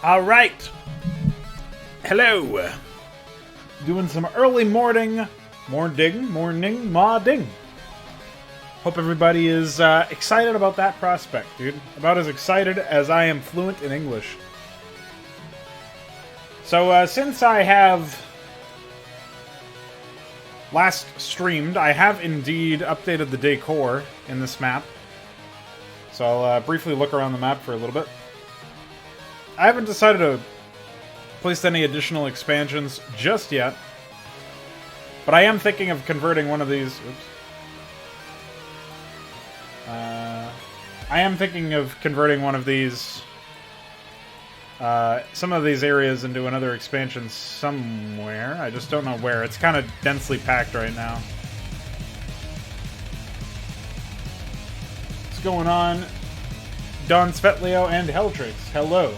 All right. Hello. Doing some early morning modding. Hope everybody is excited about that prospect, dude. About as excited as I am fluent in English. So, since I have last streamed, I have indeed updated the decor in this map. So I'll briefly look around the map for a little bit. I haven't decided to place any additional expansions just yet. But I am thinking of converting one of these... Oops. I am thinking of converting one of these... some of these areas into another expansion somewhere. I just don't know where. It's kind of densely packed right now. What's going on? Don Svetlio and Helltrix. Hello.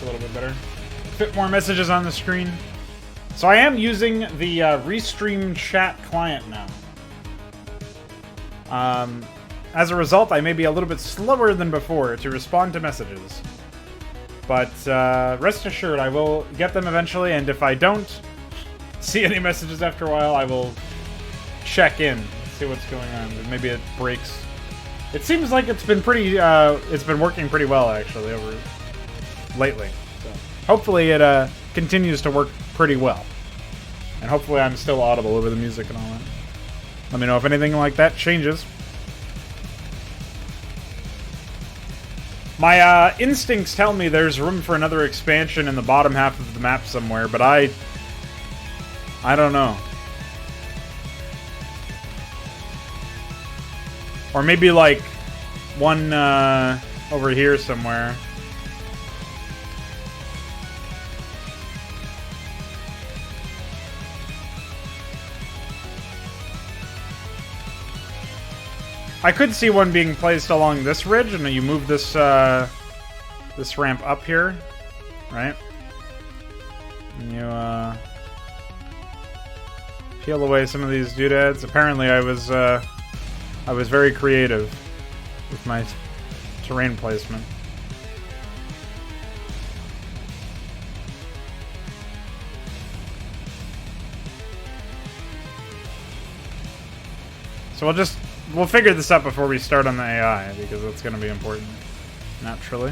A little bit better. Fit more messages on the screen. So I am using the Restream chat client now. As a result, I may be a little bit slower than before to respond to messages. But rest assured, I will get them eventually, and if I don't see any messages after a while, I will check in, see what's going on. Maybe it breaks. It seems like it's been pretty, it's been working pretty well, actually, lately. So hopefully it continues to work pretty well. And hopefully I'm still audible over the music and all that. Let me know if anything like that changes. My instincts tell me there's room for another expansion in the bottom half of the map somewhere, but I don't know. Or maybe like one over here somewhere. I could see one being placed along this ridge, and you move this this ramp up here, right? And you peel away some of these doodads. Apparently, I was very creative with my terrain placement. So we'll figure this out before we start on the AI, because that's going to be important, naturally.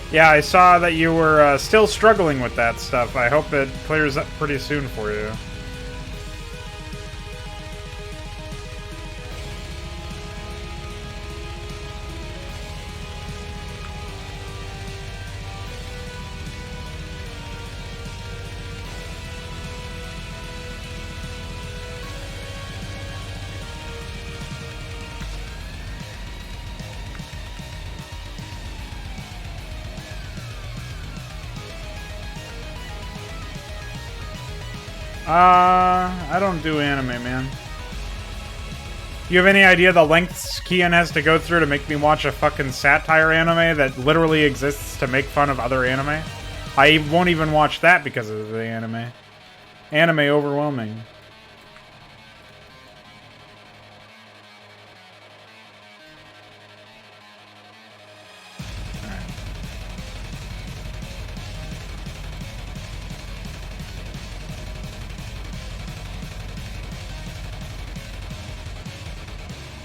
Yeah, I saw that you were still struggling with that stuff. I hope it clears up pretty soon for you. I don't do anime, man. You have any idea the lengths Kian has to go through to make me watch a fucking satire anime that literally exists to make fun of other anime? I won't even watch that because of the anime. Anime overwhelming.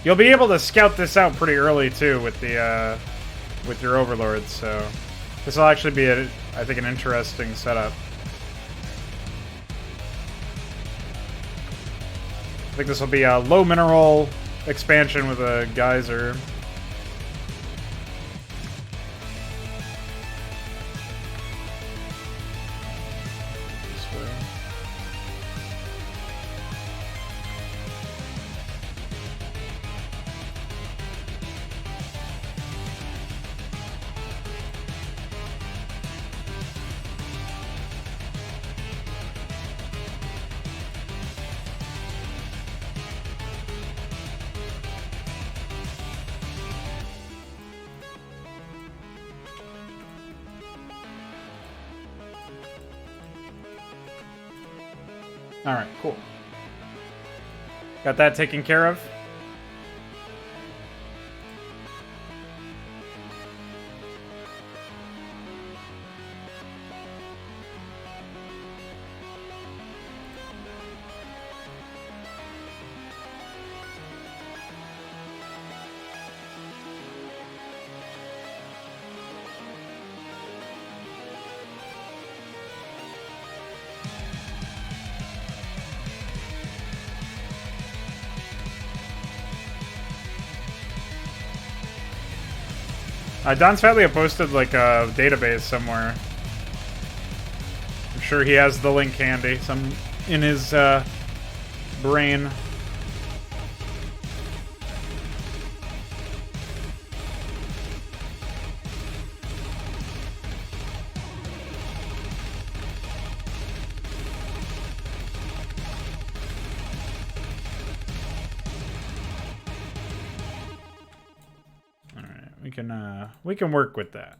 You'll be able to scout this out pretty early too with the with your overlords, so this will actually be I think an interesting setup. I think this will be a low mineral expansion with a geyser. Alright, cool. Got that taken care of. Don Svetley posted like a database somewhere. I'm sure he has the link handy, some in his brain. We can work with that.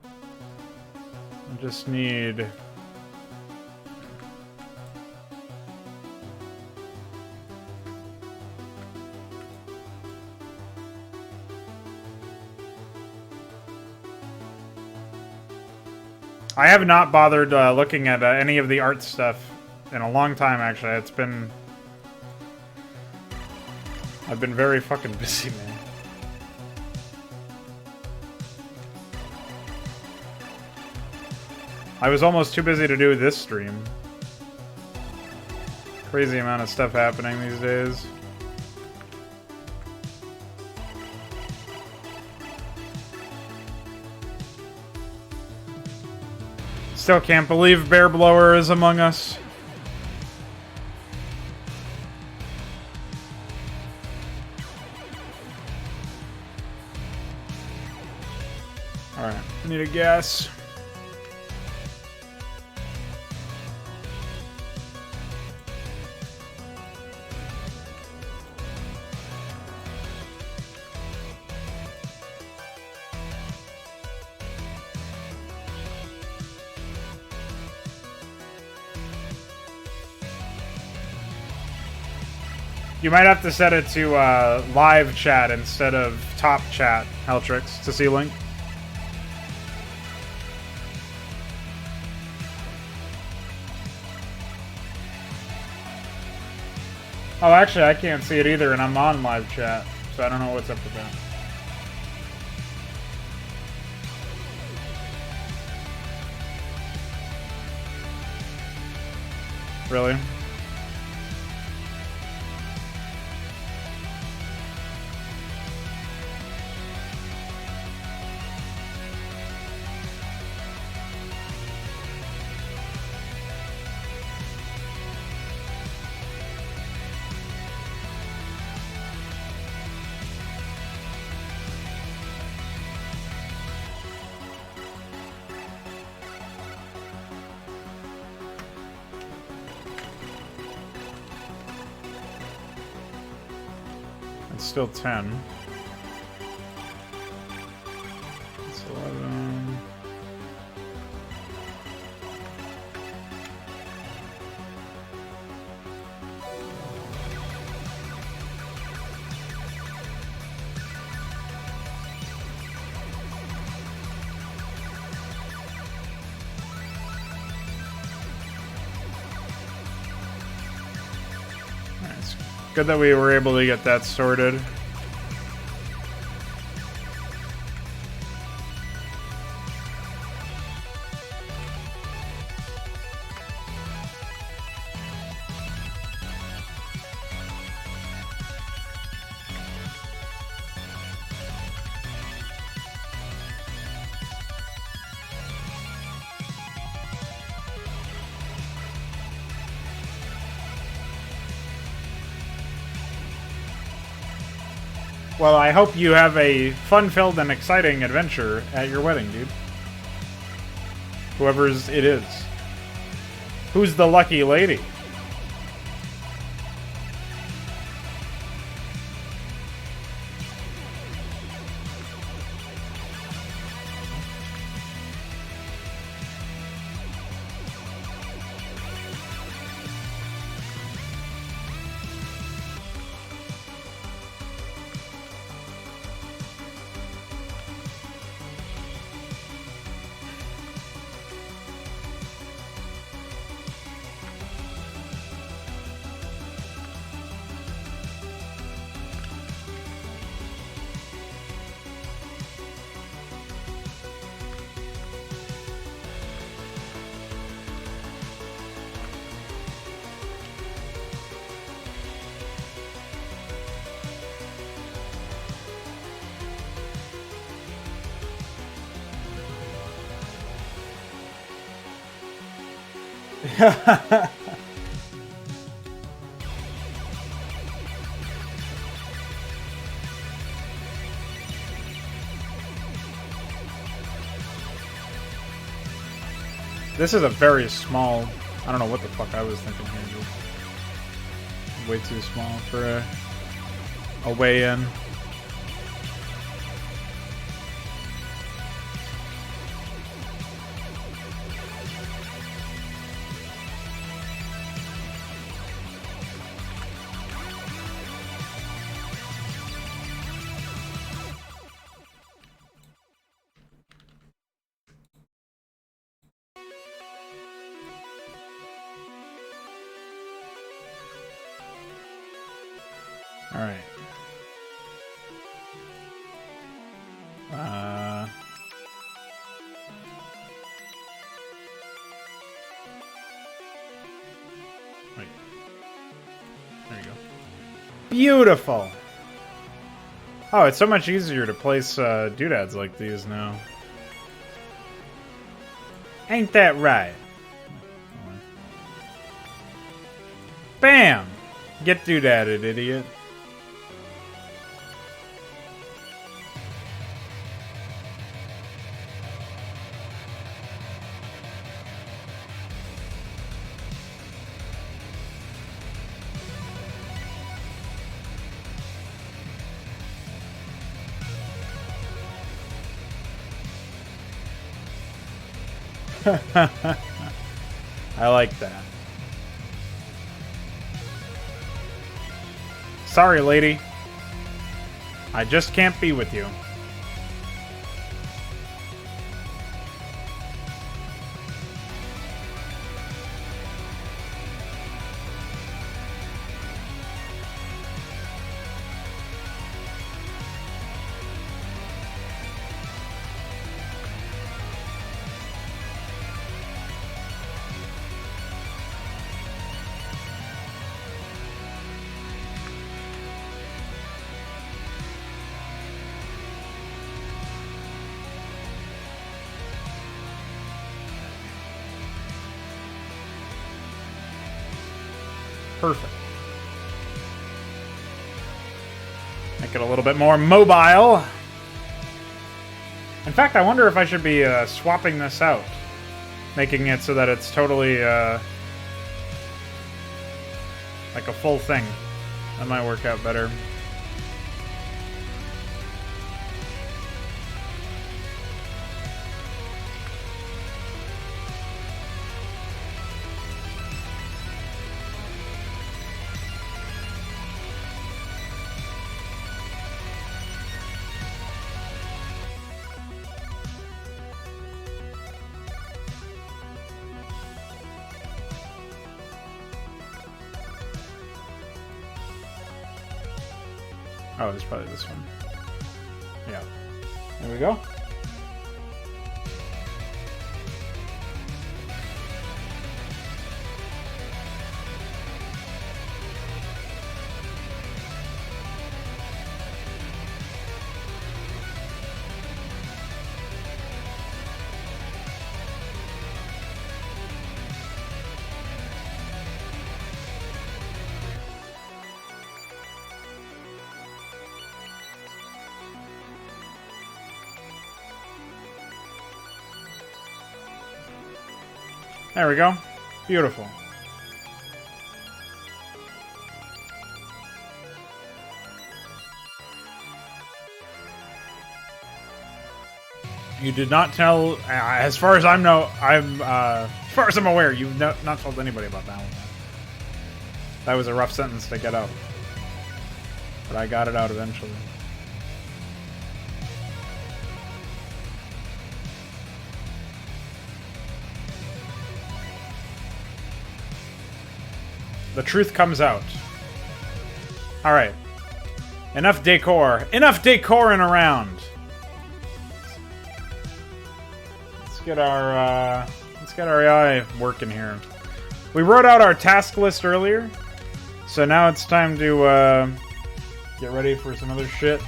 I just need... I have not bothered looking at any of the art stuff in a long time, actually. It's been... I've been very fucking busy, man. I was almost too busy to do this stream. Crazy amount of stuff happening these days. Still can't believe Bear Blower is among us. Alright, I need a guess. You might have to set it to live chat instead of top chat, Heltrix, to see link. Oh, actually, I can't see it either, and I'm on live chat, so I don't know what's up with that. Really? Still 10. It's 11. Nice. Good that we were able to get that sorted. Well, I hope you have a fun-filled and exciting adventure at your wedding, dude. Whoever's it is. Who's the lucky lady? This is a very small... I don't know what the fuck I was thinking here. Dude. Way too small for a weigh-in. Alright. Wait. There you go. Beautiful! Oh, it's so much easier to place doodads like these now. Ain't that right? Bam! Get doodadded, idiot. I like that. Sorry, lady. I just can't be with you. Perfect. Make it a little bit more mobile. In fact, I wonder if I should be swapping this out. Making it so that it's totally like a full thing. That might work out better. Oh, it's probably this one. Yeah. There we go. There we go. Beautiful. You did not tell, as far as as far as I'm aware, you've not told anybody about that one. That was a rough sentence to get out. But I got it out eventually. The truth comes out. Alright. Enough decor. Enough decoring around. Let's get our AI working here. We wrote out our task list earlier. So now it's time to get ready for some other shit.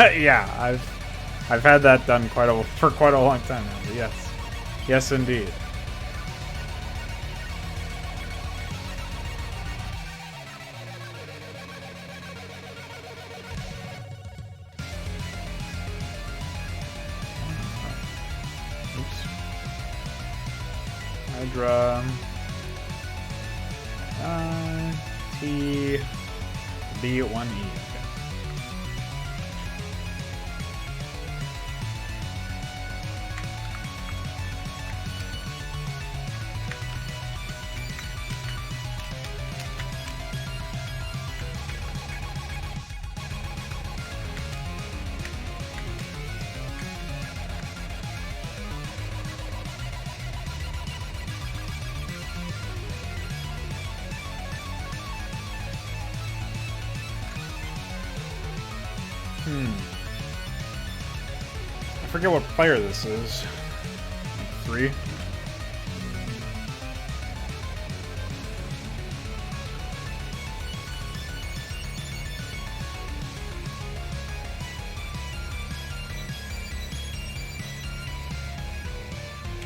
Yeah, I've had that done for quite a long time now. But yes, yes, indeed. Oops. Hydra. T B1E. I forget what player this is. 3?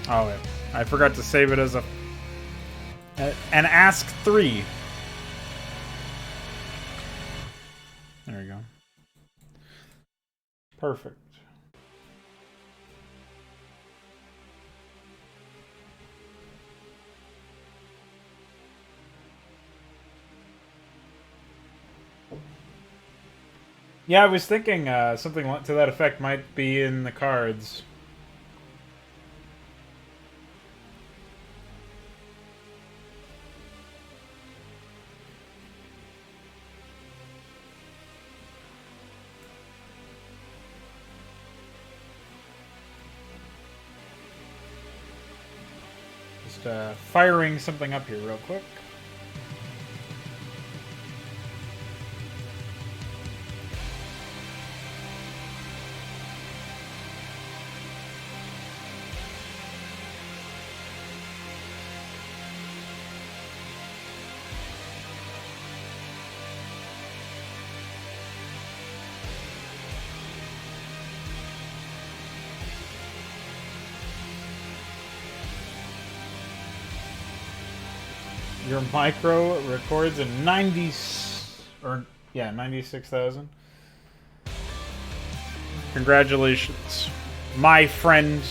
Oh, wait. I forgot to save it as an Ask 3. There you go. Perfect. Yeah, I was thinking something to that effect might be in the cards. Just firing something up here real quick. Your micro records in 96,000. Congratulations, my friend.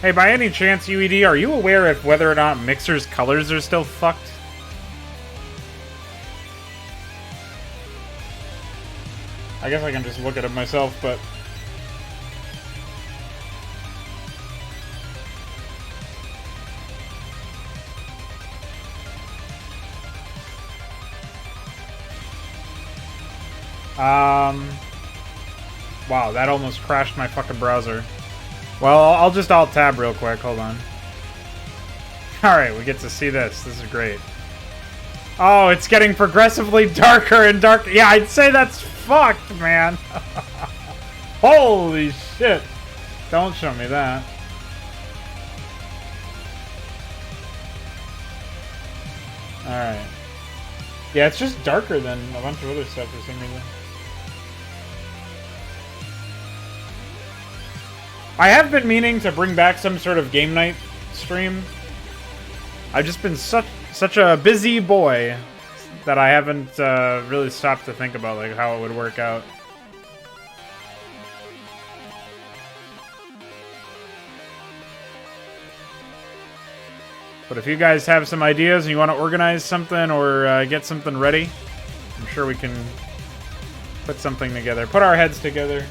Hey, by any chance, UED, are you aware of whether or not Mixer's colors are still fucked? I guess I can just look at it myself, but... Wow, that almost crashed my fucking browser. Well, I'll just alt-tab real quick, hold on. Alright, we get to see this. This is great. Oh, it's getting progressively darker and darker. Yeah, I'd say that's fucked, man. Holy shit. Don't show me that. Alright. Yeah, it's just darker than a bunch of other stuff for some reason. I have been meaning to bring back some sort of game night stream. I've just been such a busy boy that I haven't really stopped to think about like how it would work out. But if you guys have some ideas and you want to organize something or get something ready, I'm sure we can put something together. Put our heads together.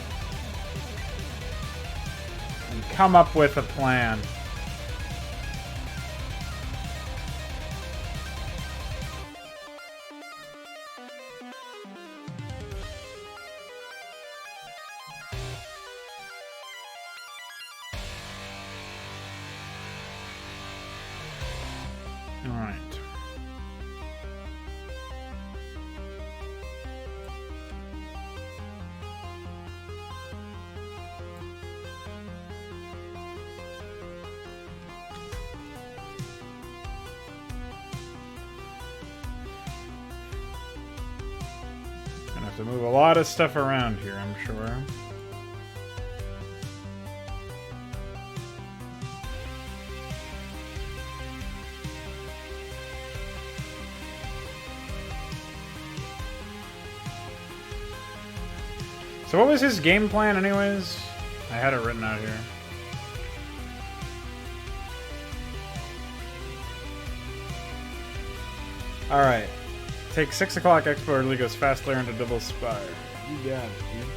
And come up with a plan. Alright. have to move a lot of stuff around here, I'm sure. So what was his game plan anyways? I had it written out here. Alright. Take 6 o'clock Expo early, goes fast clear into double spire. You got it, dude.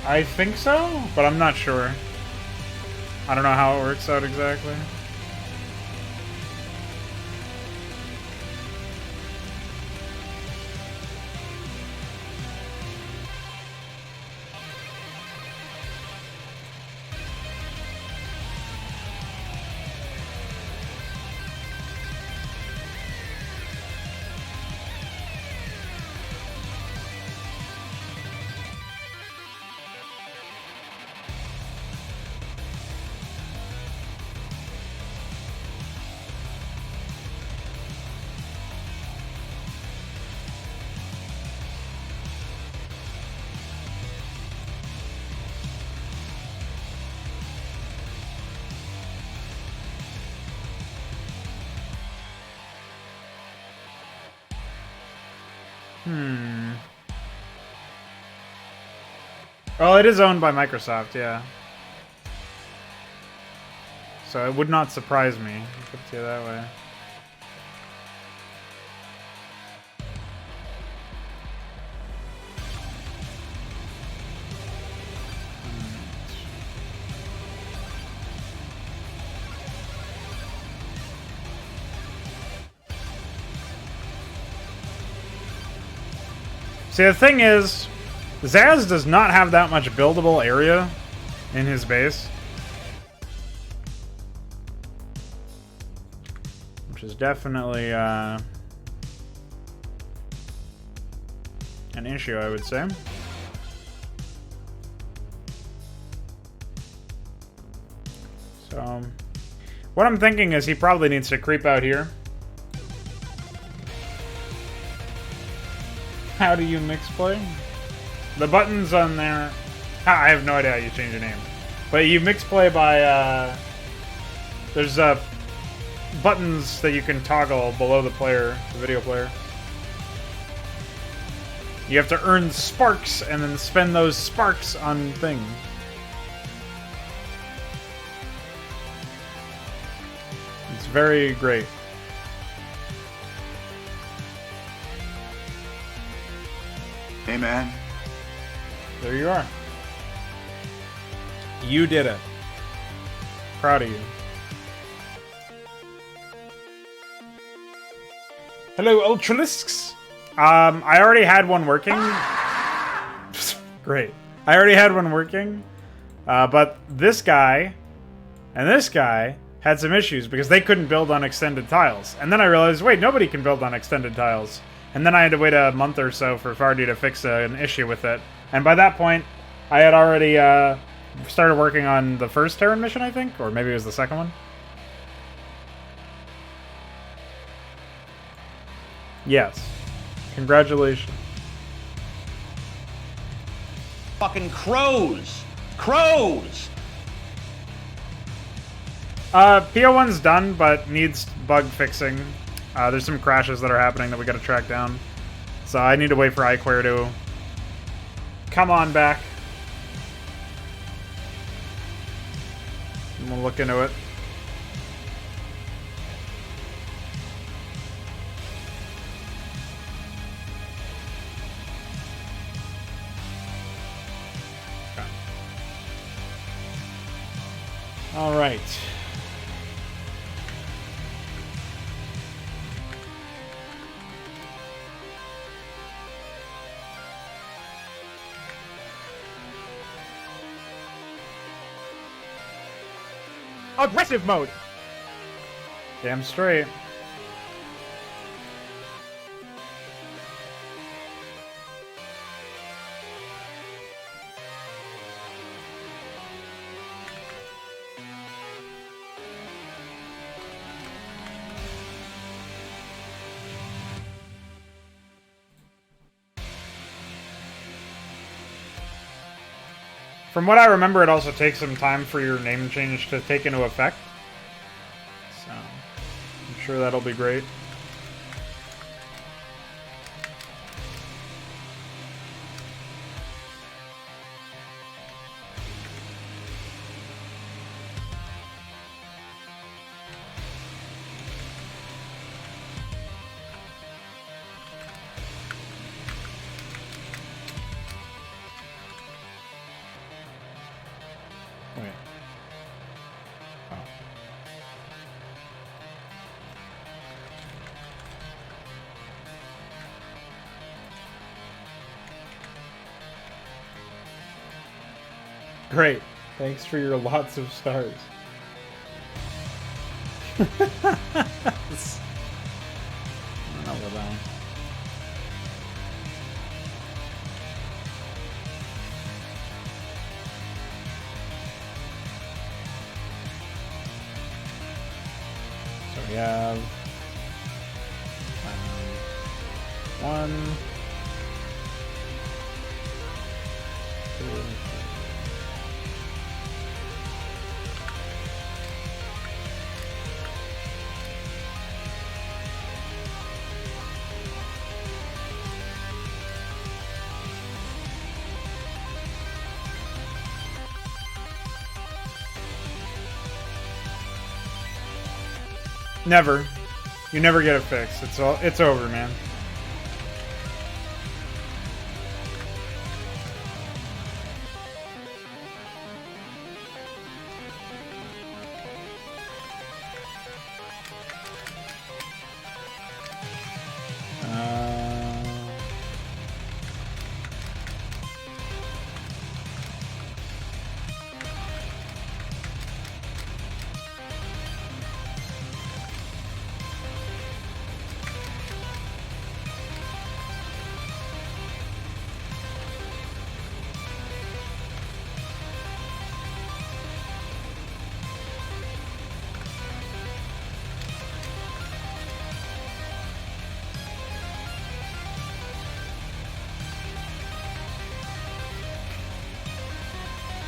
I think so, but I'm not sure. I don't know how it works out exactly. Well, it is owned by Microsoft, yeah. So it would not surprise me, I'll put it to you that way. See, the thing is, Zasz does not have that much buildable area in his base. Which is definitely an issue, I would say. So, what I'm thinking is he probably needs to creep out here. How do you mix play? The buttons on there... I have no idea how you change your name. But you mix play by... there's buttons that you can toggle below the player, the video player. You have to earn sparks and then spend those sparks on things. It's very great. Hey, man. There you are. You did it. Proud of you. Hello, Ultralisks. I already had one working. Great. I already had one working. But this guy and this guy had some issues because they couldn't build on extended tiles. And then I realized, wait, nobody can build on extended tiles. And then I had to wait a month or so for Fardy to fix an issue with it. And by that point, I had already started working on the first Terran mission, I think? Or maybe it was the second one? Yes. Congratulations. Fucking crows! Crows! PO1's done, but needs bug fixing. There's some crashes that are happening that we gotta track down. So I need to wait for iQuare to come on back. And we'll look into it. Okay. All right. Aggressive mode! Damn straight. From what I remember, it also takes some time for your name change to take into effect. So, I'm sure that'll be great. Wait. Oh. Great. Thanks for your lots of stars. I don't know about that one. So we have 1, 2, 3. Never. You never get it fixed. It's over, man.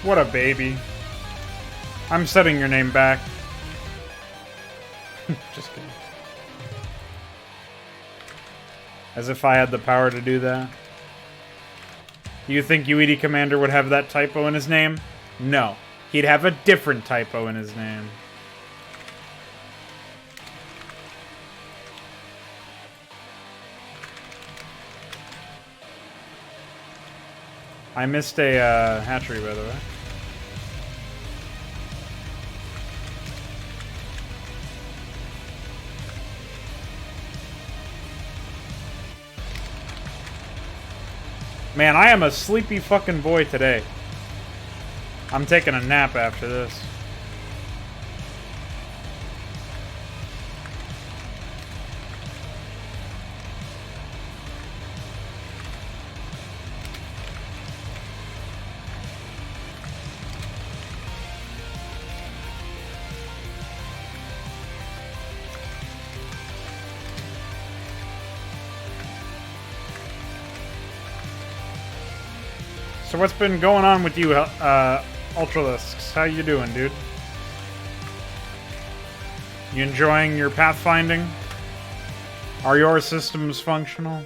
What a baby. I'm setting your name back. Just kidding. As if I had the power to do that. You think UED Commander would have that typo in his name? No. He'd have a different typo in his name. I missed a hatchery, by the way. Man, I am a sleepy fucking boy today. I'm taking a nap after this. So what's been going on with you, Ultralisks? How you doing, dude? You enjoying your pathfinding? Are your systems functional?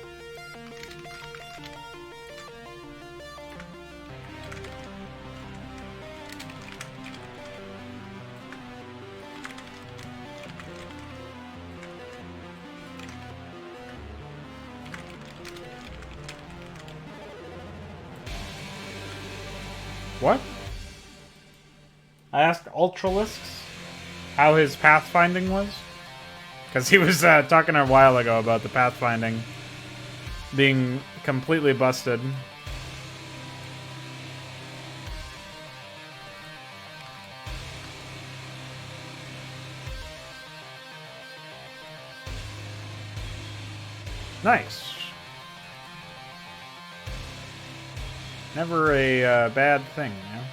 What? I asked Ultralisks how his pathfinding was. Because he was talking a while ago about the pathfinding being completely busted. Nice. Never a bad thing, you know?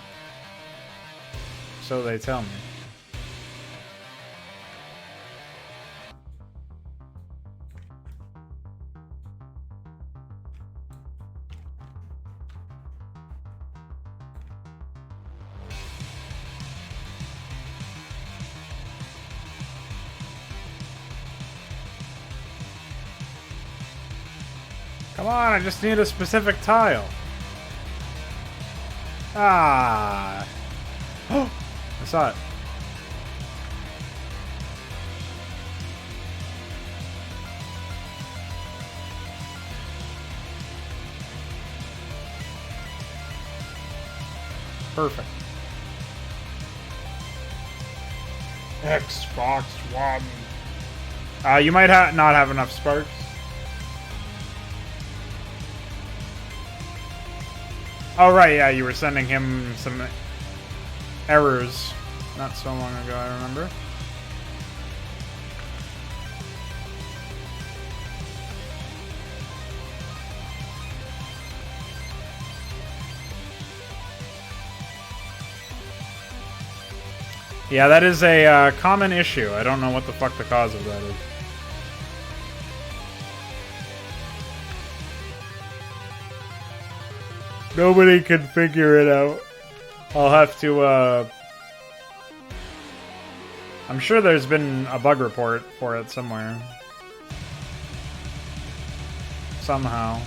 So they tell me. Come on, I just need a specific tile. Ah. I saw it. Perfect. Xbox One. You might not have enough sparks. Oh, right, yeah, you were sending him some errors not so long ago, I remember. Yeah, that is a common issue. I don't know what the fuck the cause of that is. Nobody can figure it out. I'll have to, I'm sure there's been a bug report for it somewhere. Somehow.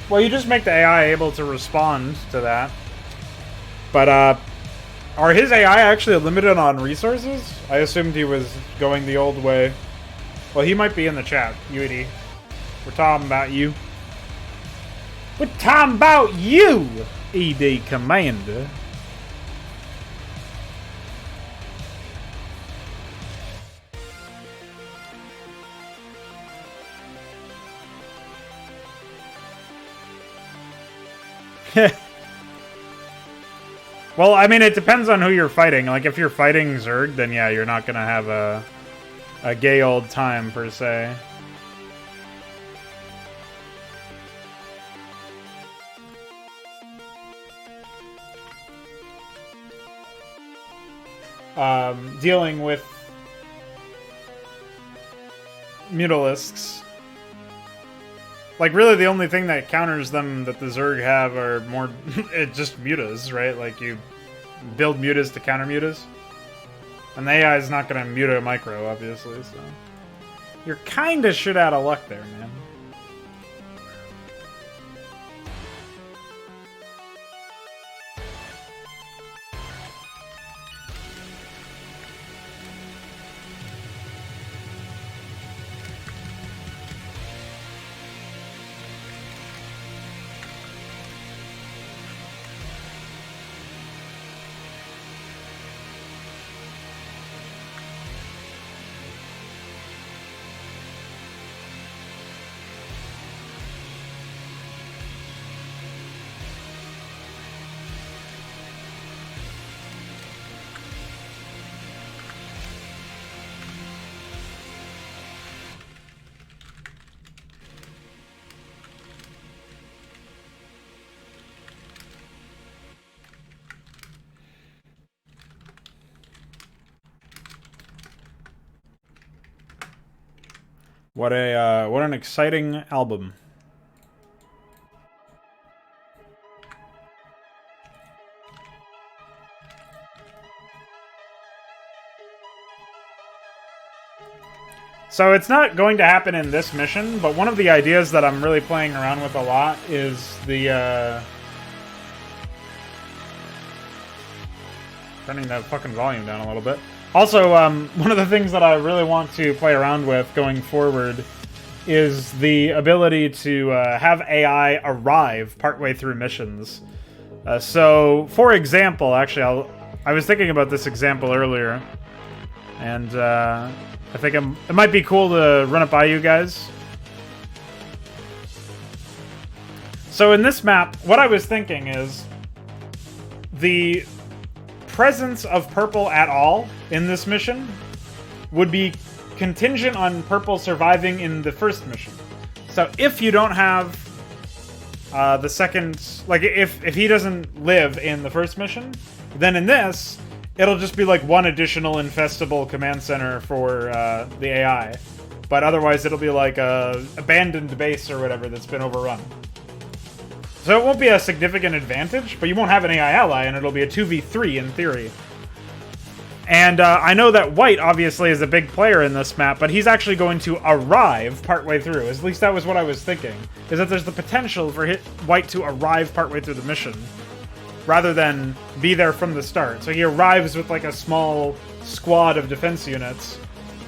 Well, you just make the AI able to respond to that. But, are his AI actually limited on resources? I assumed he was going the old way. Well, he might be in the chat, UED. We're talking about you. We're talking about you, ED Commander. Well, I mean, it depends on who you're fighting. Like, if you're fighting Zerg, then yeah, you're not gonna have a gay old time, per se. Dealing with Mutalisks. Like, really, the only thing that counters them that the Zerg have are more... just mutas, right? Like, you build mutas to counter mutas. And the AI is not going to muta micro, obviously, so... You're kind of shit out of luck there, man. What an exciting album. So it's not going to happen in this mission, but one of the ideas that I'm really playing around with a lot is the turning that fucking volume down a little bit. Also, one of the things that I really want to play around with going forward is the ability to have AI arrive partway through missions. So, for example, actually, I was thinking about this example earlier, and I think it might be cool to run it by you guys. So in this map, what I was thinking is the presence of purple at all in this mission would be contingent on purple surviving in the first mission. So if you don't have the second, like if he doesn't live in the first mission, then in this, it'll just be like one additional infestable command center for the AI. But otherwise it'll be like a abandoned base or whatever that's been overrun. So it won't be a significant advantage, but you won't have an AI ally, and it'll be a 2v3 in theory. And I know that White, obviously, is a big player in this map, but he's actually going to arrive partway through. At least that was what I was thinking. Is that there's the potential for White to arrive partway through the mission, rather than be there from the start. So he arrives with, like, a small squad of defense units,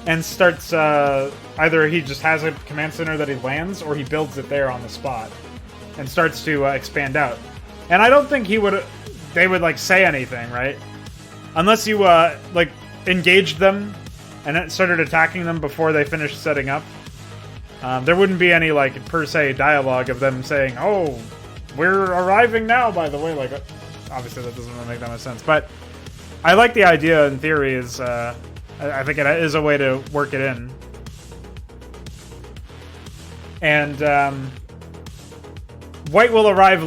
and starts, either he just has a command center that he lands, or he builds it there on the spot. And starts to expand out. And I don't think they would, like, say anything, right? Unless you, like, engaged them and then started attacking them before they finished setting up. There wouldn't be any, like, per se dialogue of them saying, oh, we're arriving now, by the way. Like, obviously that doesn't really make that much sense. But I like the idea, in theory, is, I think it is a way to work it in. And, White will arrive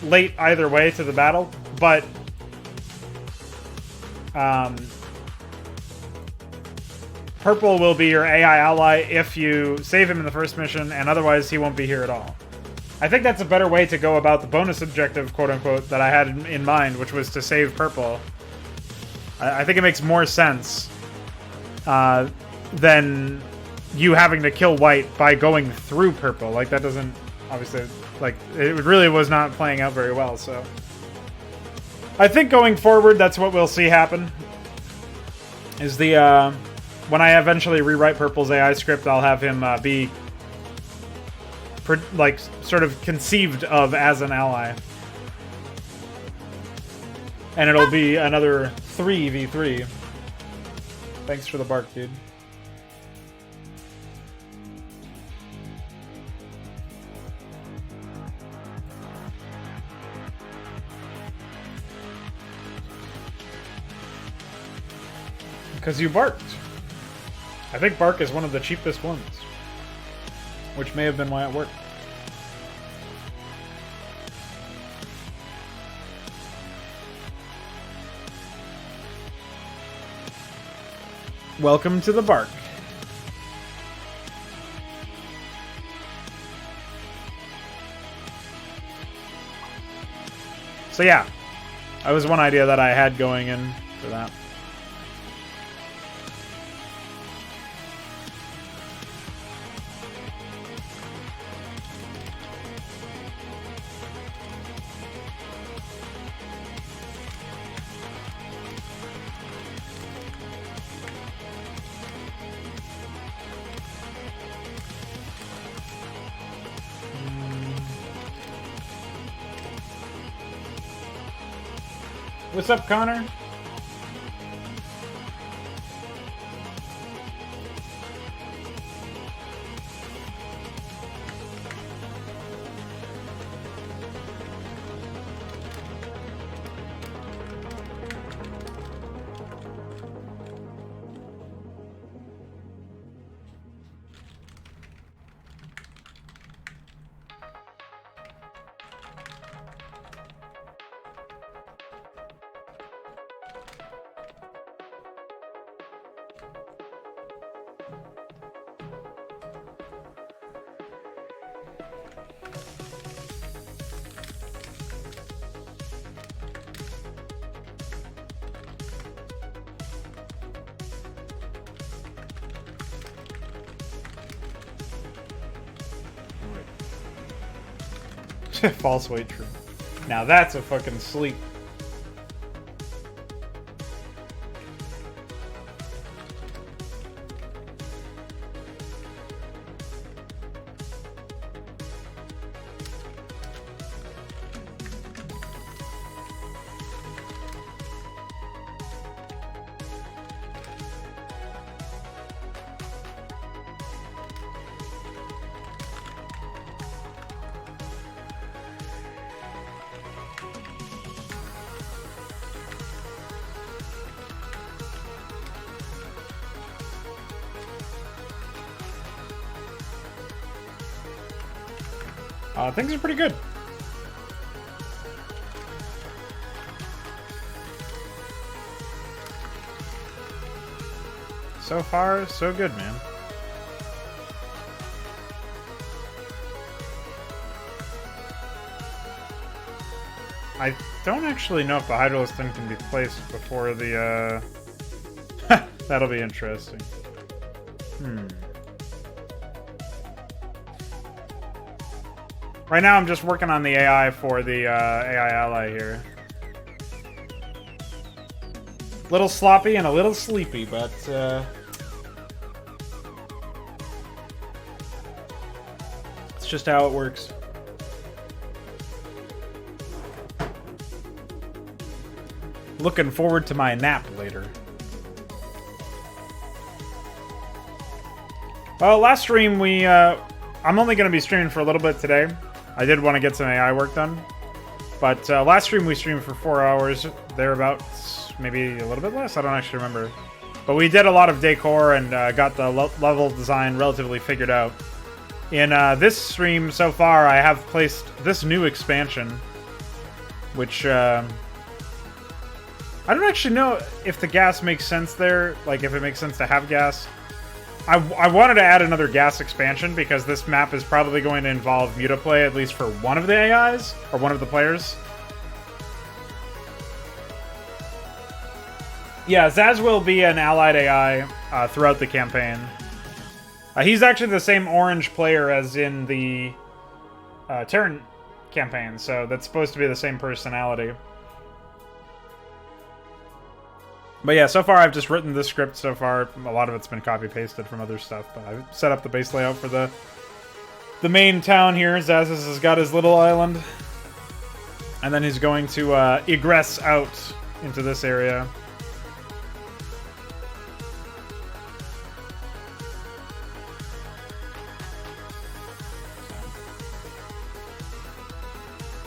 late either way to the battle, but Purple will be your AI ally if you save him in the first mission, and otherwise he won't be here at all. I think that's a better way to go about the bonus objective, quote-unquote, that I had in mind, which was to save Purple. I think it makes more sense than you having to kill White by going through Purple. Like, that doesn't, obviously... Like, it really was not playing out very well, so... I think going forward, that's what we'll see happen. Is the, when I eventually rewrite Purple's AI script, I'll have him be... like, sort of conceived of as an ally. And it'll be another 3v3. Thanks for the bark, dude. Because you barked. I think bark is one of the cheapest ones. Which may have been why it worked. Welcome to the bark. So yeah, that was one idea that I had going in for that. What's up, Connor? False weight true. Now that's a fucking sleep. Things are pretty good. So far, so good, man. I don't actually know if the Hydralisk thing can be placed before the, That'll be interesting. Right now I'm just working on the AI for the, AI ally here. Little sloppy and a little sleepy, but, it's just how it works. Looking forward to my nap later. Well, last stream we, I'm only going to be streaming for a little bit today. I did want to get some AI work done. But last stream we streamed for 4 hours, thereabouts, maybe a little bit less, I don't actually remember. But we did a lot of decor and got the level design relatively figured out. In this stream so far, I have placed this new expansion, which, I don't actually know if the gas makes sense there, like if it makes sense to have gas. I wanted to add another gas expansion because this map is probably going to involve mutaplay, at least for one of the AIs, or one of the players. Yeah, Zasz will be an allied AI throughout the campaign. He's actually the same orange player as in the Terran campaign, so that's supposed to be the same personality. But yeah, so far I've just written this script so far. A lot of it's been copy-pasted from other stuff, but I've set up the base layout for the main town here. Zasz has got his little island. And then he's going to egress out into this area.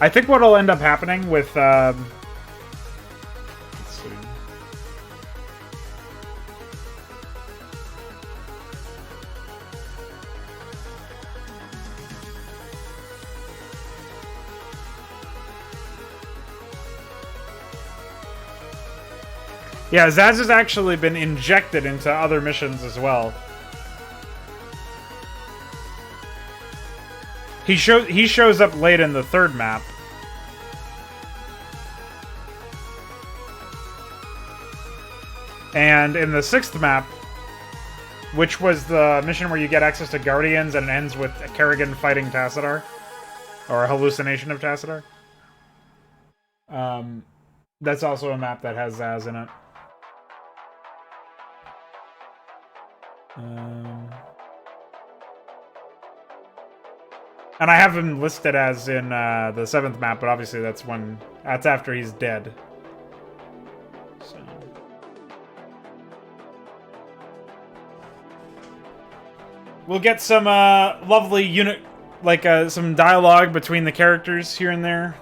I think what'll end up happening with... let's see. Yeah, Zasz has actually been injected into other missions as well. He shows up late in the third map. And in the sixth map, which was the mission where you get access to Guardians and it ends with Kerrigan fighting Tassadar, or a hallucination of Tassadar. That's also a map that has Zasz in it. And I have him listed as in the seventh map, but obviously that's after he's dead. So. We'll get some lovely some dialogue between the characters here and there.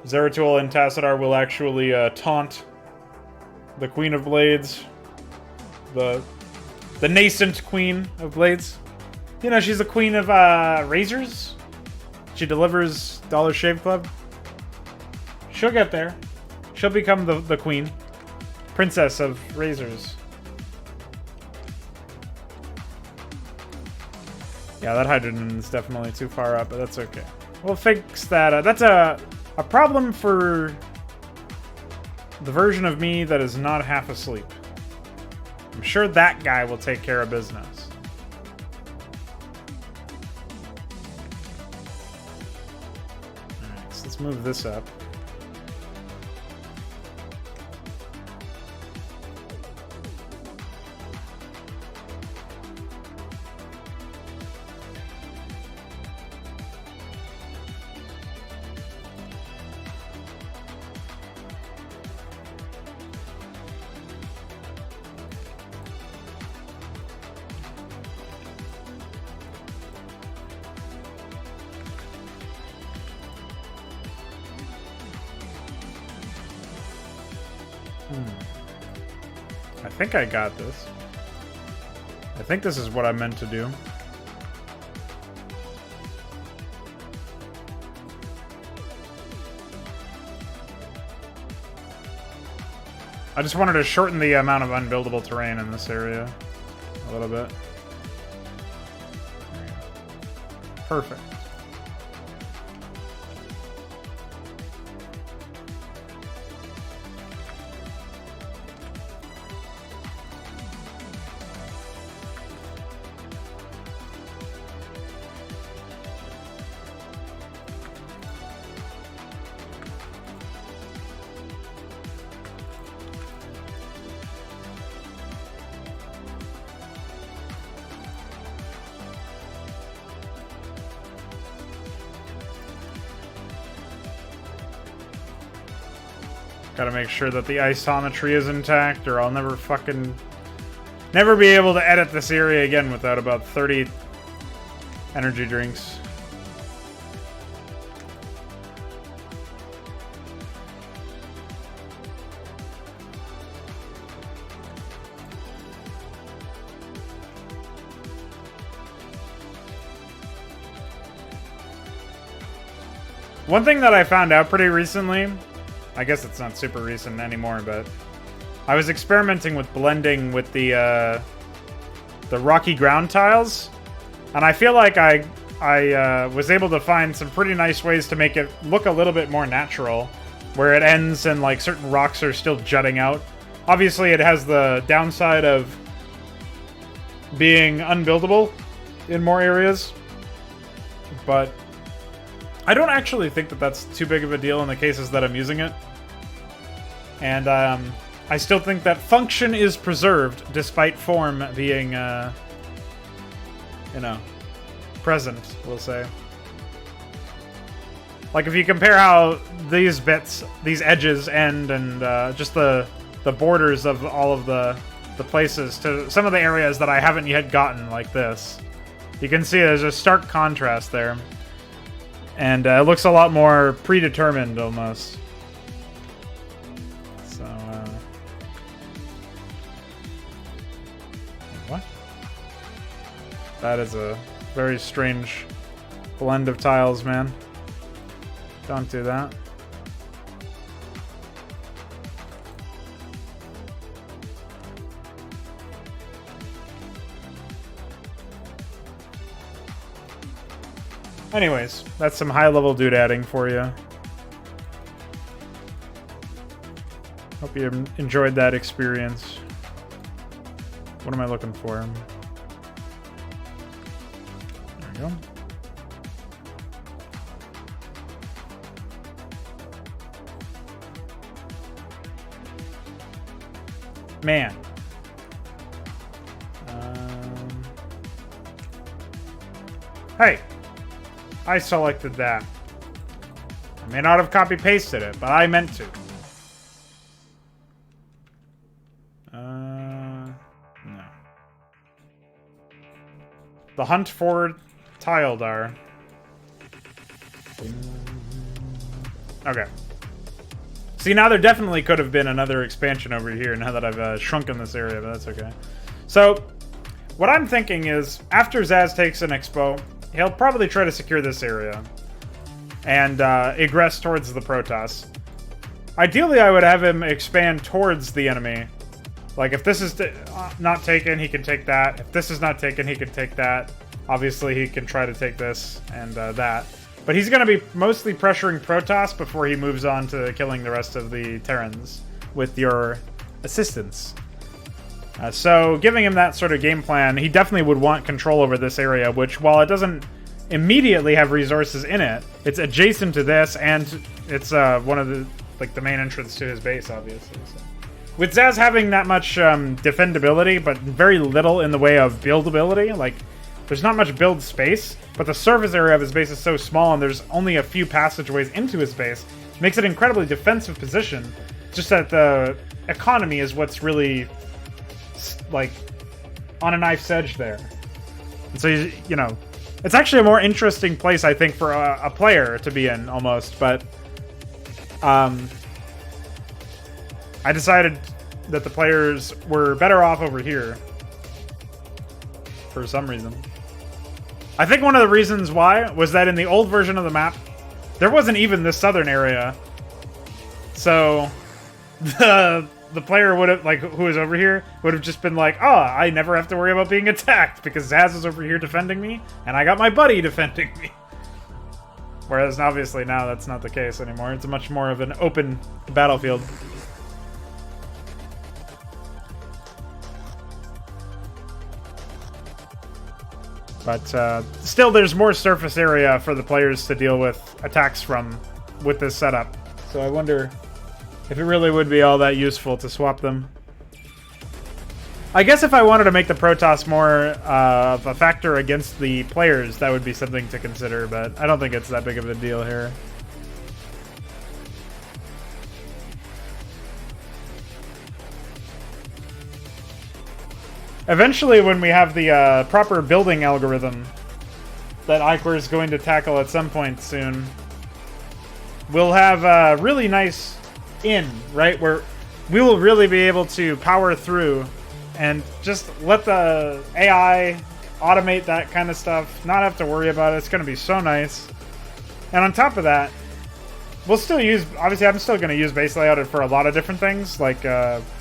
Zeratul and Tassadar will actually taunt the Queen of Blades, the nascent Queen of Blades. You know, she's the Queen of Razors. She delivers Dollar Shave Club. She'll get there. She'll become the Queen. Princess of Razors. Yeah, that hydrogen is definitely too far up, but that's okay. We'll fix that. That's a problem for the version of me that is not half asleep. I'm sure that guy will take care of business. Alright, so let's move this up. I think I got this. I think this is what I meant to do. I just wanted to shorten the amount of unbuildable terrain in this area a little bit. There we go. Perfect. Gotta make sure that the isometry is intact, or I'll never be able to edit this area again without about 30 energy drinks. One thing that I found out pretty recently, I guess it's not super recent anymore, but I was experimenting with blending with the rocky ground tiles, and I feel like I was able to find some pretty nice ways to make it look a little bit more natural, where it ends and like certain rocks are still jutting out. Obviously, it has the downside of being unbuildable in more areas, but I don't actually think that that's too big of a deal in the cases that I'm using it. And I still think that function is preserved despite form being, you know, present, we'll say. Like if you compare how these bits, these edges end and just the borders of all of the places to some of the areas that I haven't yet gotten like this, you can see there's a stark contrast there. And it looks a lot more predetermined, almost. So, what? That is a very strange blend of tiles, man. Don't do that. Anyways, that's some high-level doodadding for you. Hope you enjoyed that experience. What am I looking for? There we go. Man. Hey! I selected that. I may not have copy-pasted it, but I meant to. No. The hunt for Tildar. Okay. See, now there definitely could have been another expansion over here now that I've shrunken this area, but that's okay. So, what I'm thinking is, after Zasz takes an expo, he'll probably try to secure this area and egress towards the Protoss. Ideally, I would have him expand towards the enemy. Like, if this is not taken, he can take that. If this is not taken, he can take that. Obviously, he can try to take this and that. But he's going to be mostly pressuring Protoss before he moves on to killing the rest of the Terrans with your assistance. So, giving him that sort of game plan, he definitely would want control over this area, which, while it doesn't immediately have resources in it, it's adjacent to this, and it's one of the, like, the main entrance to his base, obviously. So. With Zasz having that much defendability, but very little in the way of buildability, like, there's not much build space, but the surface area of his base is so small, and there's only a few passageways into his base, makes it an incredibly defensive position, just that the economy is what's really, like, on a knife's edge there. And so, you know, it's actually a more interesting place, I think, for a player to be in, almost, but I decided that the players were better off over here for some reason. I think one of the reasons why was that in the old version of the map, there wasn't even this southern area. So, the the player would have, like, who is over here, would have just been like, oh, I never have to worry about being attacked because Zasz is over here defending me, and I got my buddy defending me. Whereas, obviously, now that's not the case anymore. It's much more of an open battlefield. But still, there's more surface area for the players to deal with attacks from with this setup. So I wonder if it really would be all that useful to swap them. I guess if I wanted to make the Protoss more of a factor against the players, that would be something to consider, but I don't think it's that big of a deal here. Eventually, when we have the proper building algorithm that Iquer is going to tackle at some point soon, we'll have a really nice inn, right? Where we will really be able to power through and just let the AI automate that kind of stuff, not have to worry about it. It's going to be so nice. And on top of that, we'll still use, obviously I'm still going to use base layout for a lot of different things, like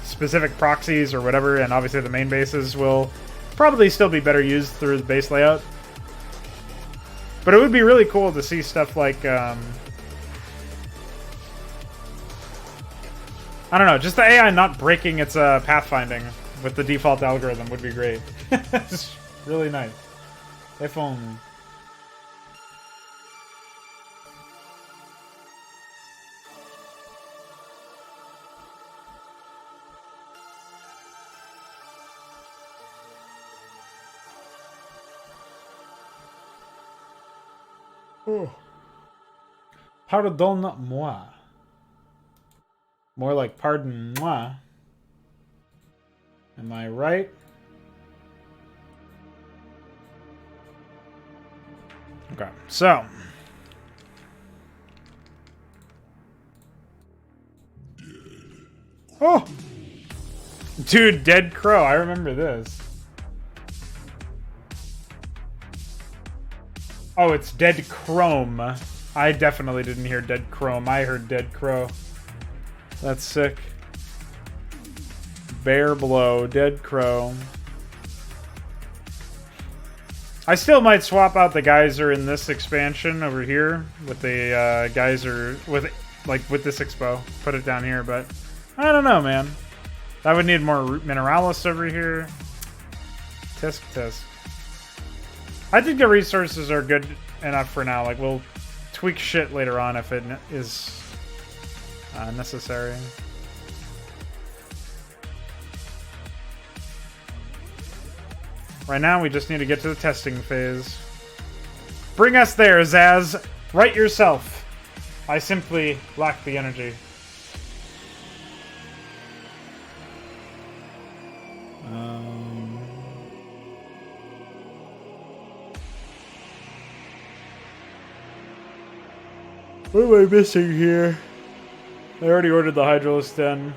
specific proxies or whatever, and obviously the main bases will probably still be better used through the base layout. But it would be really cool to see stuff like, I don't know, just the AI not breaking its pathfinding with the default algorithm would be great. It's really nice. If only. Oh. Pardonne-moi. More like pardon-moi. Am I right? Okay, so. Oh! Dude, Dead Crow. I remember this. Oh, it's Dead Chrome. I definitely didn't hear Dead Chrome. I heard Dead Crow. That's sick. Bear Blow, Dead Crow. I still might swap out the geyser in this expansion over here with the geyser with this expo. Put it down here, but I don't know, man. I would need more Mineralis over here. Tisk tisk. I think the resources are good enough for now. Like, we'll tweak shit later on if it is necessary. Right now, we just need to get to the testing phase. Bring us there, Zasz. Right yourself. I simply lack the energy. What am I missing here? I already ordered the Hydra den.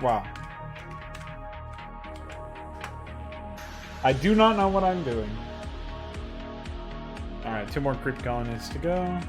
Wow. I do not know what I'm doing. Alright, 2 more creep colonies to go.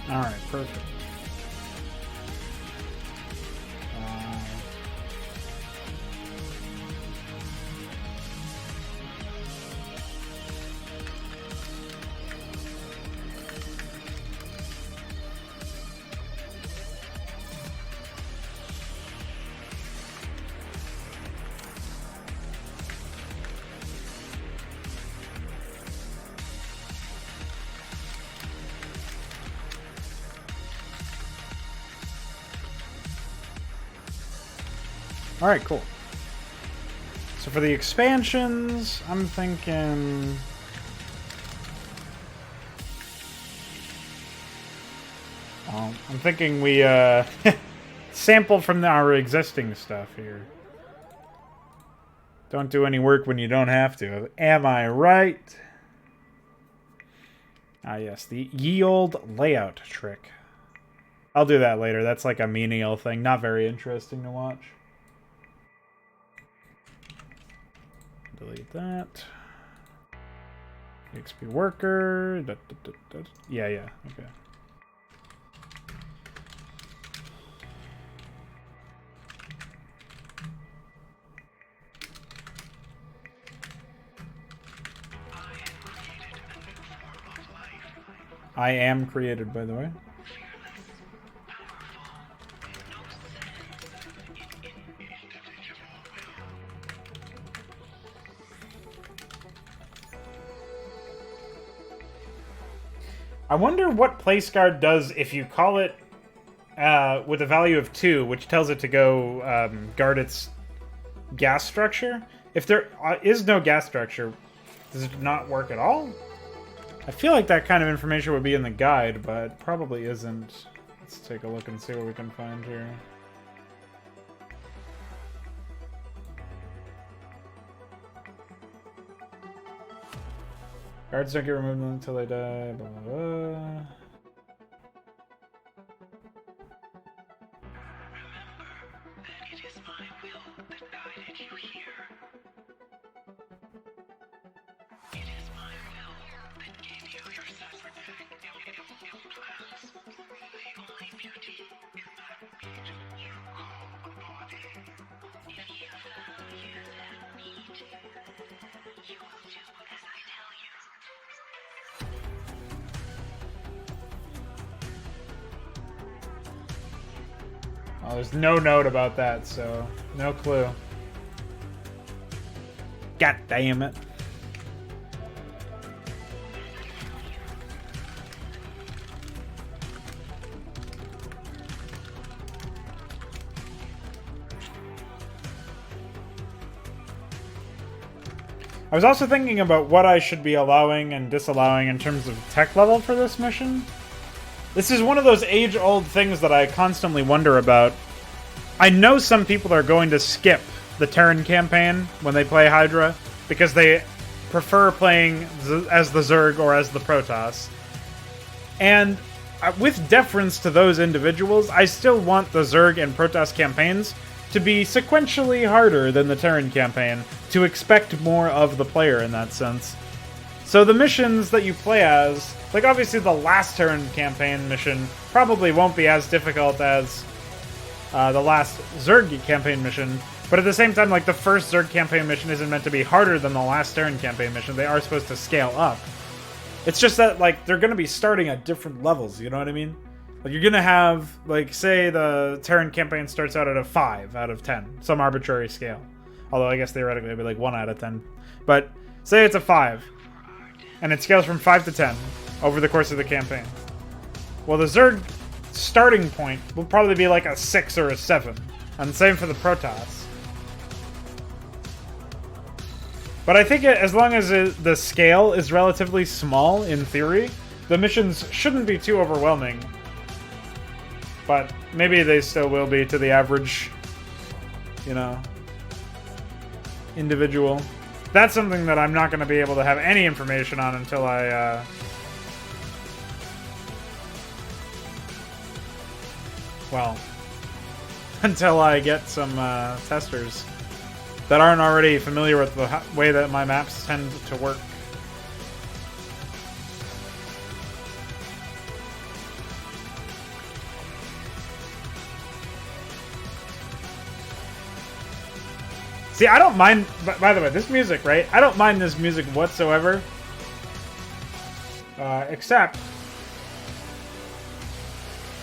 Alright, perfect. Alright, cool. So for the expansions, I'm thinking... Well, I'm thinking we sample from our existing stuff here. Don't do any work when you don't have to. Am I right? Ah, yes, the ye olde layout trick. I'll do that later. That's like a menial thing. Not very interesting to watch. Delete that. XP worker. Yeah, okay. I am created, by the way. I wonder what place guard does if you call it with a value of 2, which tells it to go guard its gas structure. If there is no gas structure, does it not work at all? I feel like that kind of information would be in the guide, but probably isn't. Let's take a look and see what we can find here. Guards don't get removed until they die, blah, blah, blah. Oh, there's no note about that, so no clue. God damn it. I was also thinking about what I should be allowing and disallowing in terms of tech level for this mission. This is one of those age-old things that I constantly wonder about. I know some people are going to skip the Terran campaign when they play Hydra because they prefer playing as the Zerg or as the Protoss. And with deference to those individuals, I still want the Zerg and Protoss campaigns to be sequentially harder than the Terran campaign, to expect more of the player in that sense. So the missions that you play as, like obviously the last Terran campaign mission probably won't be as difficult as the last Zerg campaign mission, but at the same time, like the first Zerg campaign mission isn't meant to be harder than the last Terran campaign mission. They are supposed to scale up. It's just that like they're going to be starting at different levels, you know what I mean? Like you're going to have, like say the Terran campaign starts out at a 5 out of 10, some arbitrary scale. Although I guess theoretically it'd be like 1 out of 10. But say it's a 5. And it scales from 5 to 10 over the course of the campaign. Well, the Zerg starting point will probably be like a 6 or a 7. And same for the Protoss. But I think as long as the scale is relatively small, in theory, the missions shouldn't be too overwhelming. But maybe they still will be to the average, you know, individual. That's something that I'm not going to be able to have any information on until I, well, until I get some testers that aren't already familiar with the way that my maps tend to work. See, I don't mind... By the way, this music, right? I don't mind this music whatsoever. Except...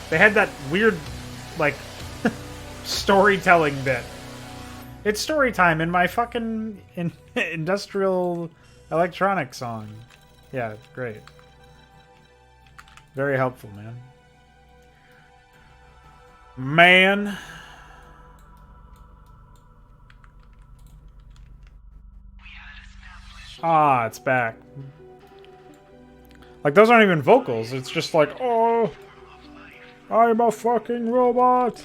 they had that weird, like, storytelling bit. It's story time in my fucking industrial electronic song. Yeah, great. Very helpful, man. Man. Ah, it's back. Like, those aren't even vocals. It's just like, oh, I'm a fucking robot.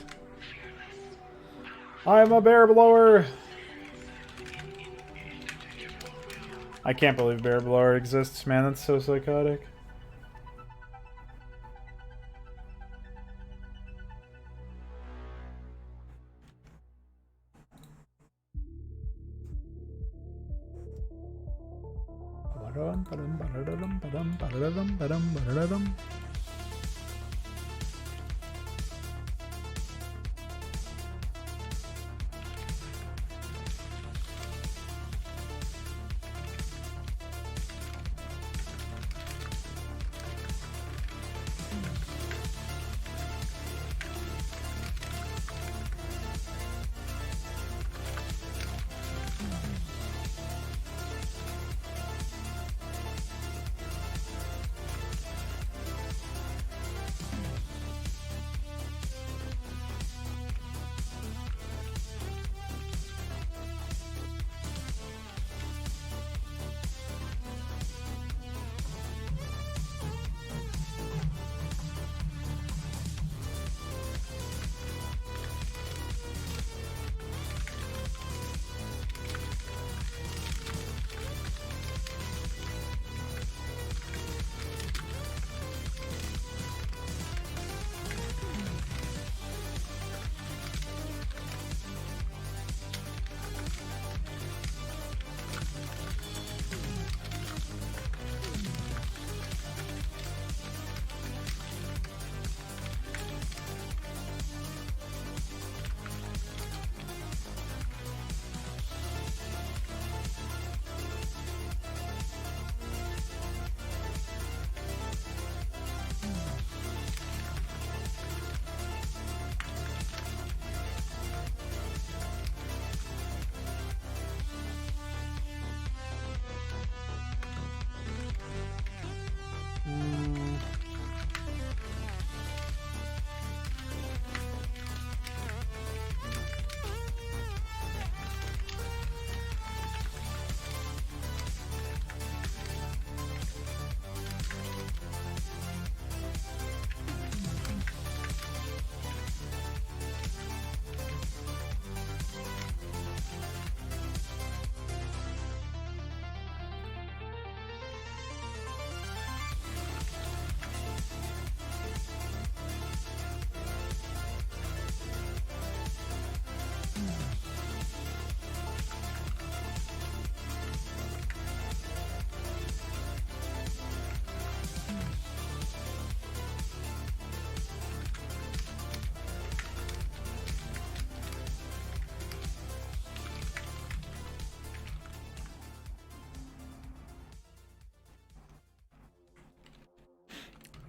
I'm a bear blower. I can't believe bear blower exists, man. That's so psychotic.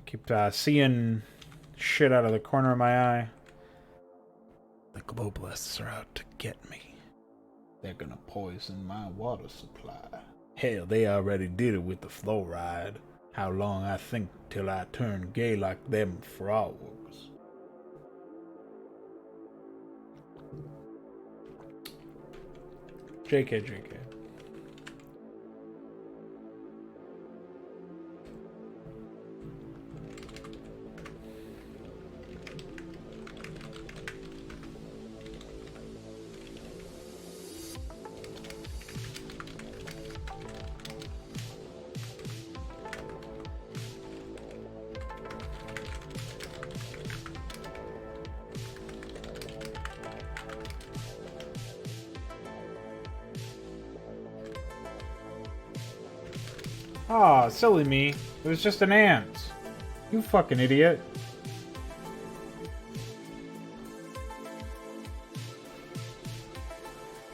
Keep seeing shit out of the corner of my eye. The globalists are out to get me. They're gonna poison my water supply. Hell, they already did it with the fluoride. How long I think till I turn gay like them frogs. JK. Aw, silly me. It was just an ant. You fucking idiot.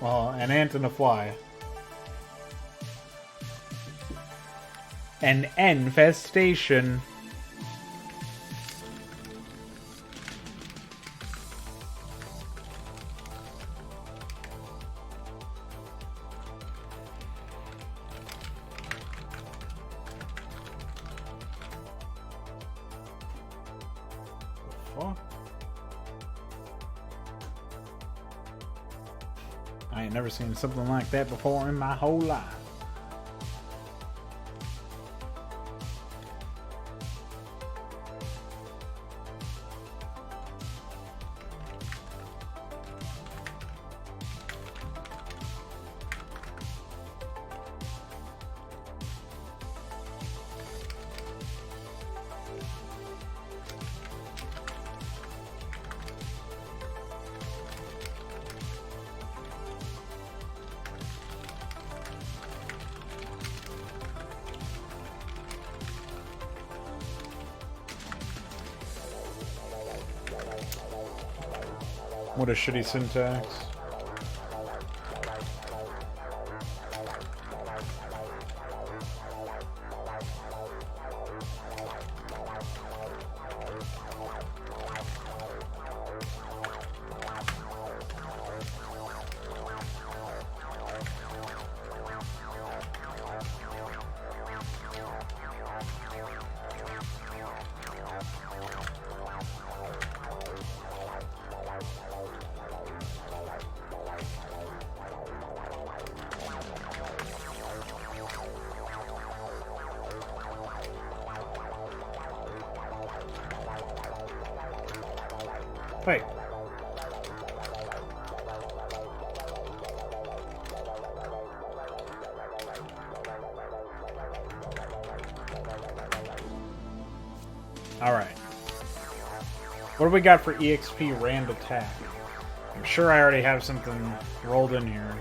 Well, an ant and a fly. An infestation. Fuck? I ain't never seen something like that before in my whole life. What a shitty syntax. Wait. Alright. What do we got for EXP Rand Attack? I'm sure I already have something rolled in here.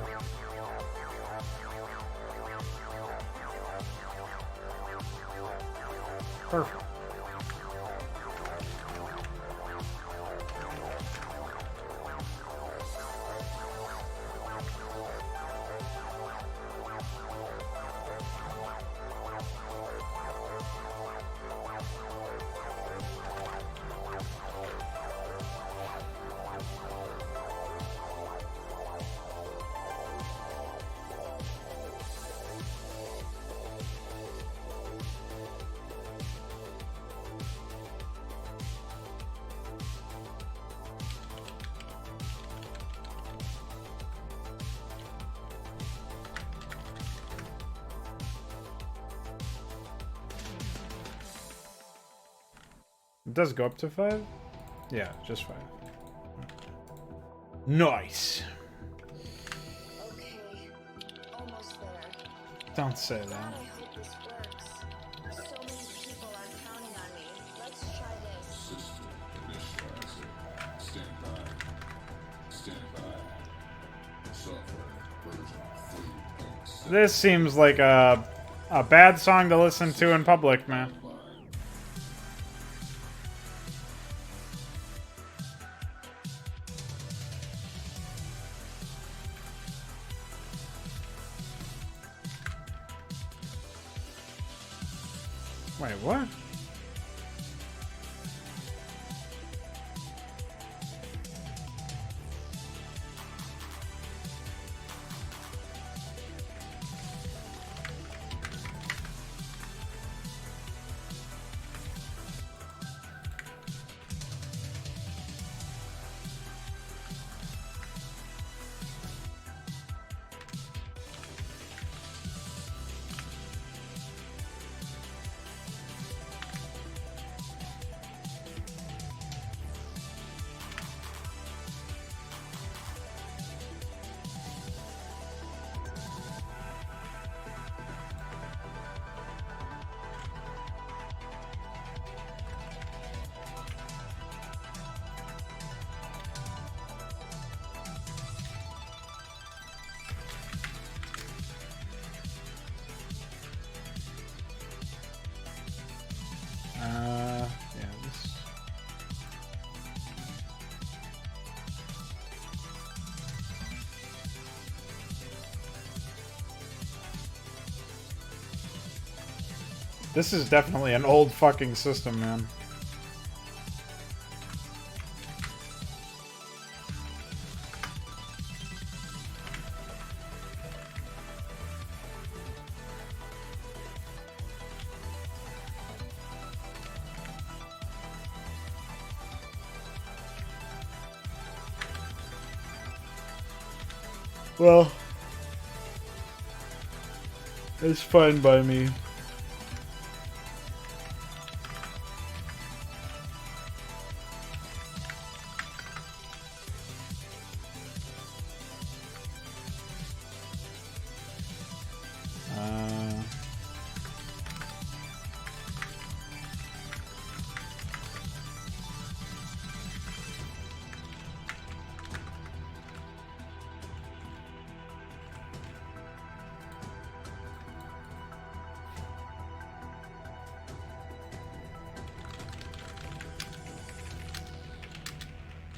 Perfect. It does go up to 5? Yeah, just 5. Nice! Okay, almost there. Don't say God, that. I hope this works. So many people are counting on me. Let's try this. System initializer. Stand by. Stand by. Software version 3.6. This seems like a bad song to listen to in public, man. Wait, what? This is definitely an old fucking system, man. Well, it's fine by me.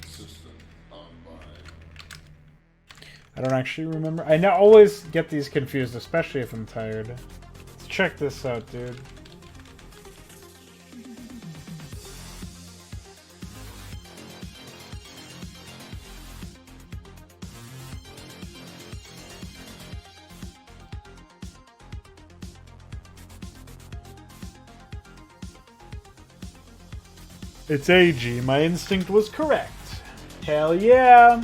System online. I don't actually remember. I always get these confused, especially if I'm tired. Let's check this out, dude. It's AG. My instinct was correct. Hell yeah!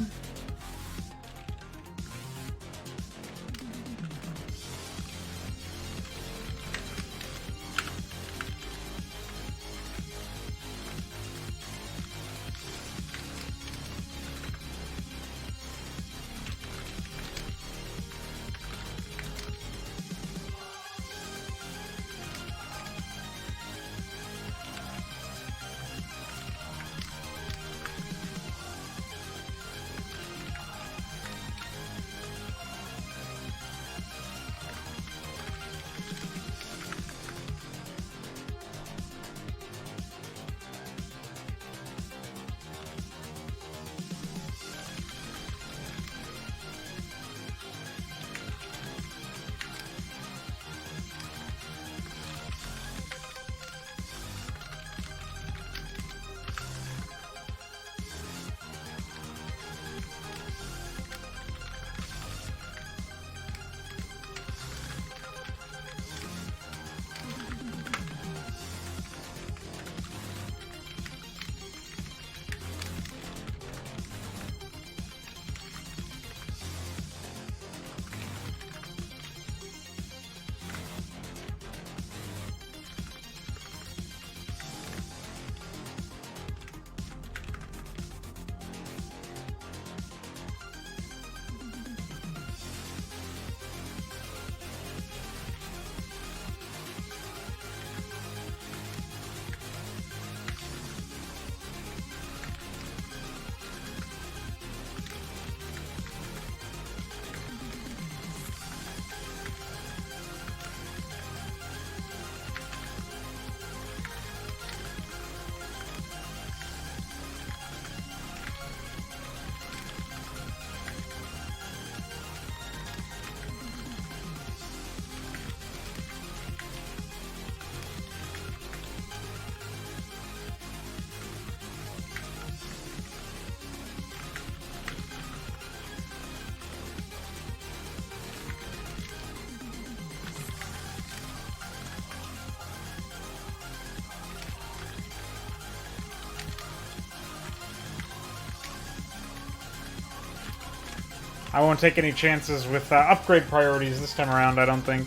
I won't take any chances with upgrade priorities this time around, I don't think.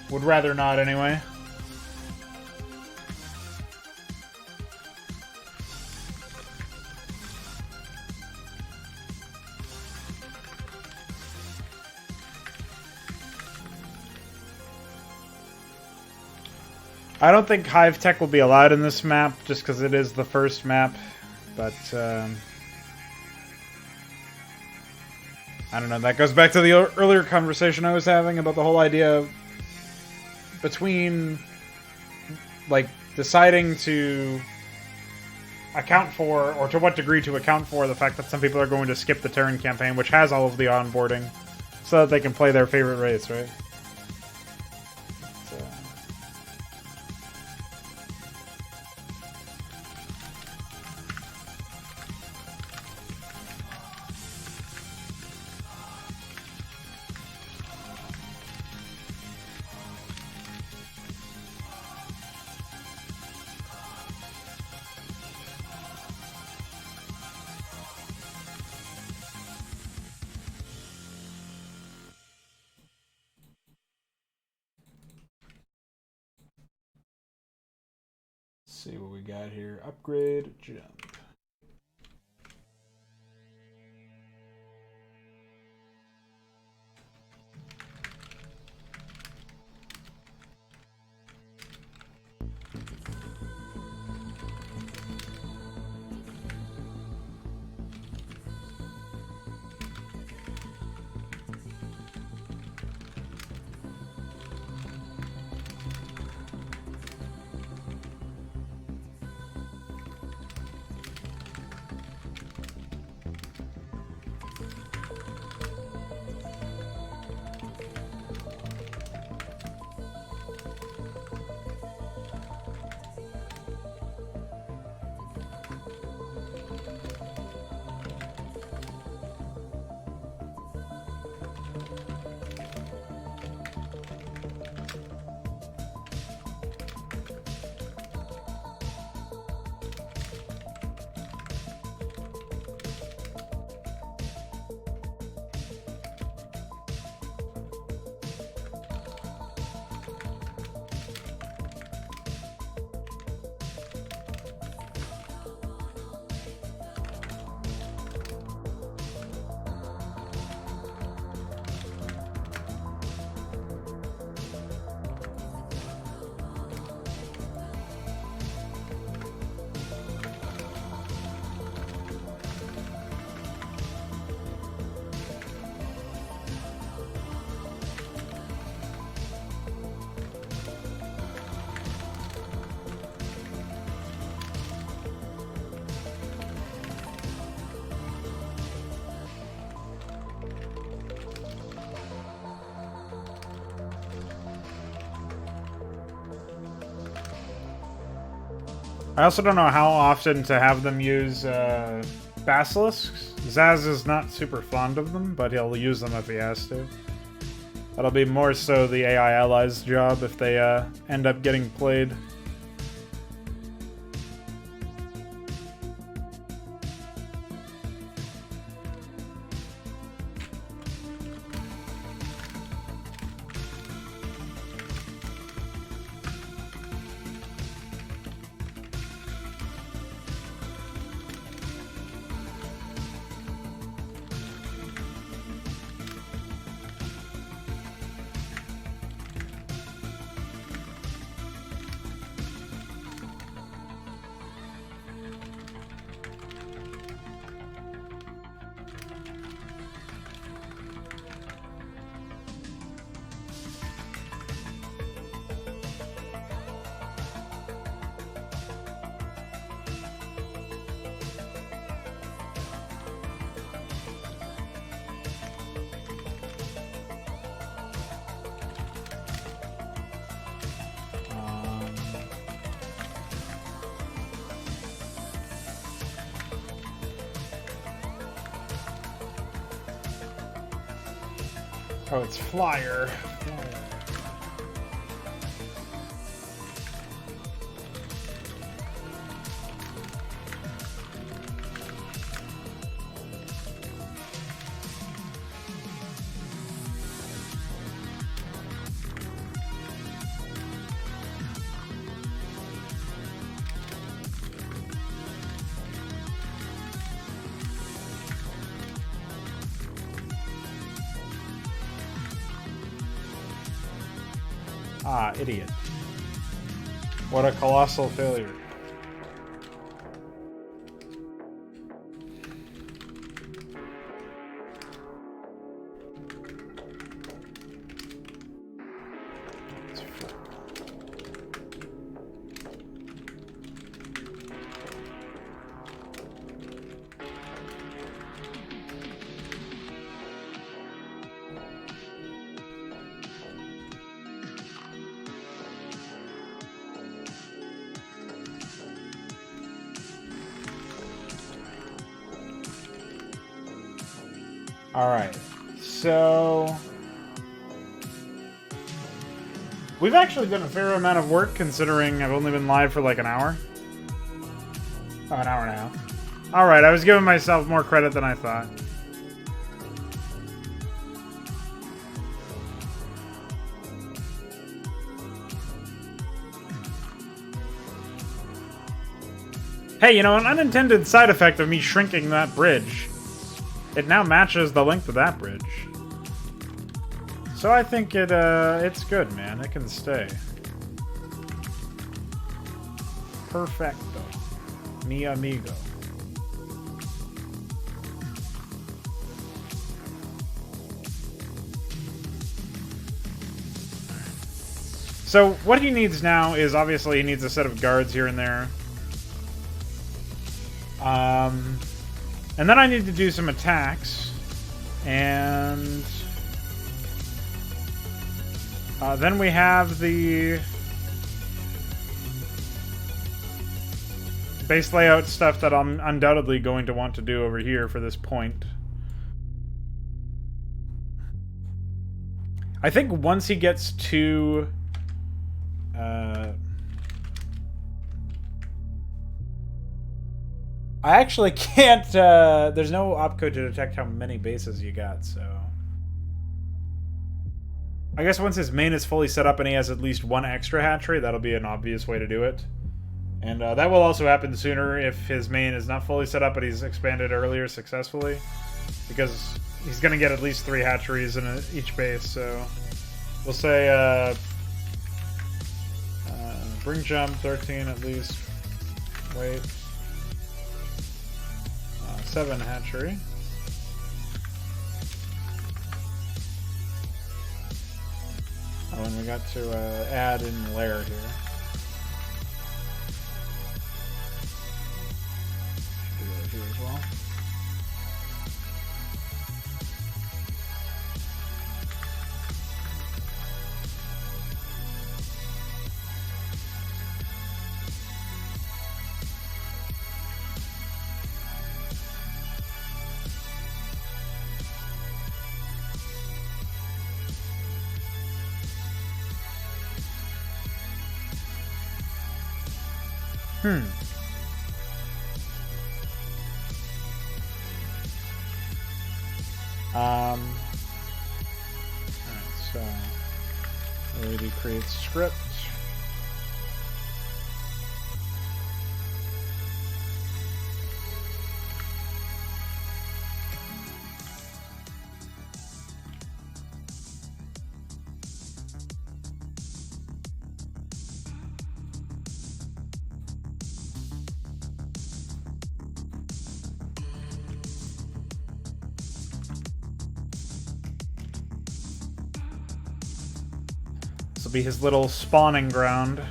Would rather not, anyway. I don't think Hive Tech will be allowed in this map, just because it is the first map, but I don't know, that goes back to the earlier conversation I was having about the whole idea between, like, deciding to account for, or to what degree to account for, the fact that some people are going to skip the Terran campaign, which has all of the onboarding, so that they can play their favorite race, right? see what we got here. Upgrade, jump. I also don't know how often to have them use basilisks. Zasz is not super fond of them, but he'll use them if he has to. That'll be more so the AI allies' job if they end up getting played. Oh, it's flyer. Ah, idiot. What a colossal failure. Alright, so we've actually done a fair amount of work considering I've only been live for like an hour. Oh, an hour and a half. Alright, I was giving myself more credit than I thought. Hey, you know, an unintended side effect of me shrinking that bridge. It now matches the length of that bridge. So I think it's good, man. It can stay. Perfecto. Mi amigo. So what he needs now is obviously he needs a set of guards here and there. And then I need to do some attacks. And then we have the base layout stuff that I'm undoubtedly going to want to do over here for this point. I think once he gets to I actually can't, there's no opcode to detect how many bases you got, so... I guess once his main is fully set up and he has at least one extra hatchery, that'll be an obvious way to do it. And that will also happen sooner if his main is not fully set up but he's expanded earlier successfully. Because he's going to get at least 3 hatcheries in each base, so... We'll say, bring jump, 13 at least. Wait. 7 hatchery. Oh, and we got to add in lair here. Should do that here as well. Alright, so LED creates script. This will be his little spawning ground.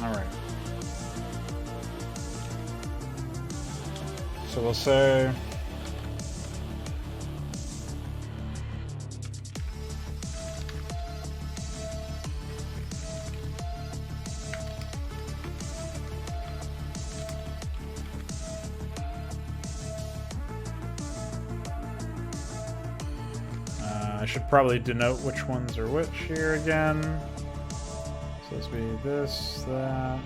Alright. So we'll say... I should probably denote which ones are which here again. So this be this, that.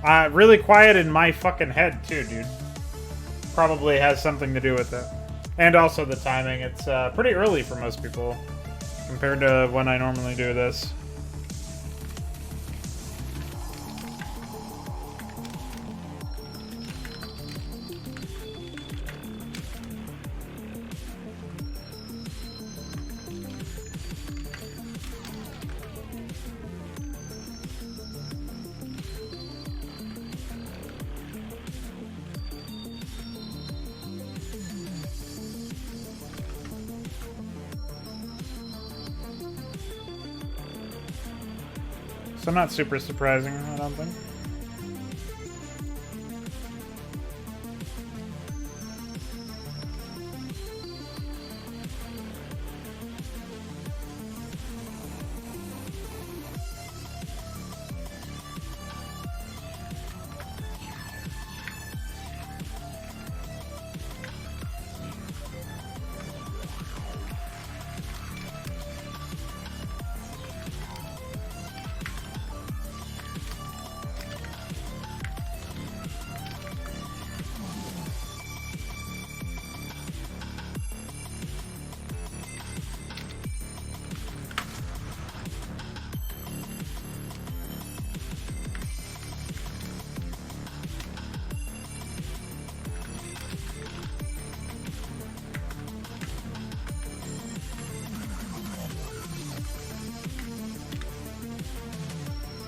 Really quiet in my fucking head, too, dude. Probably has something to do with it. And also the timing. It's pretty early for most people compared to when I normally do this. So not super surprising, I don't think.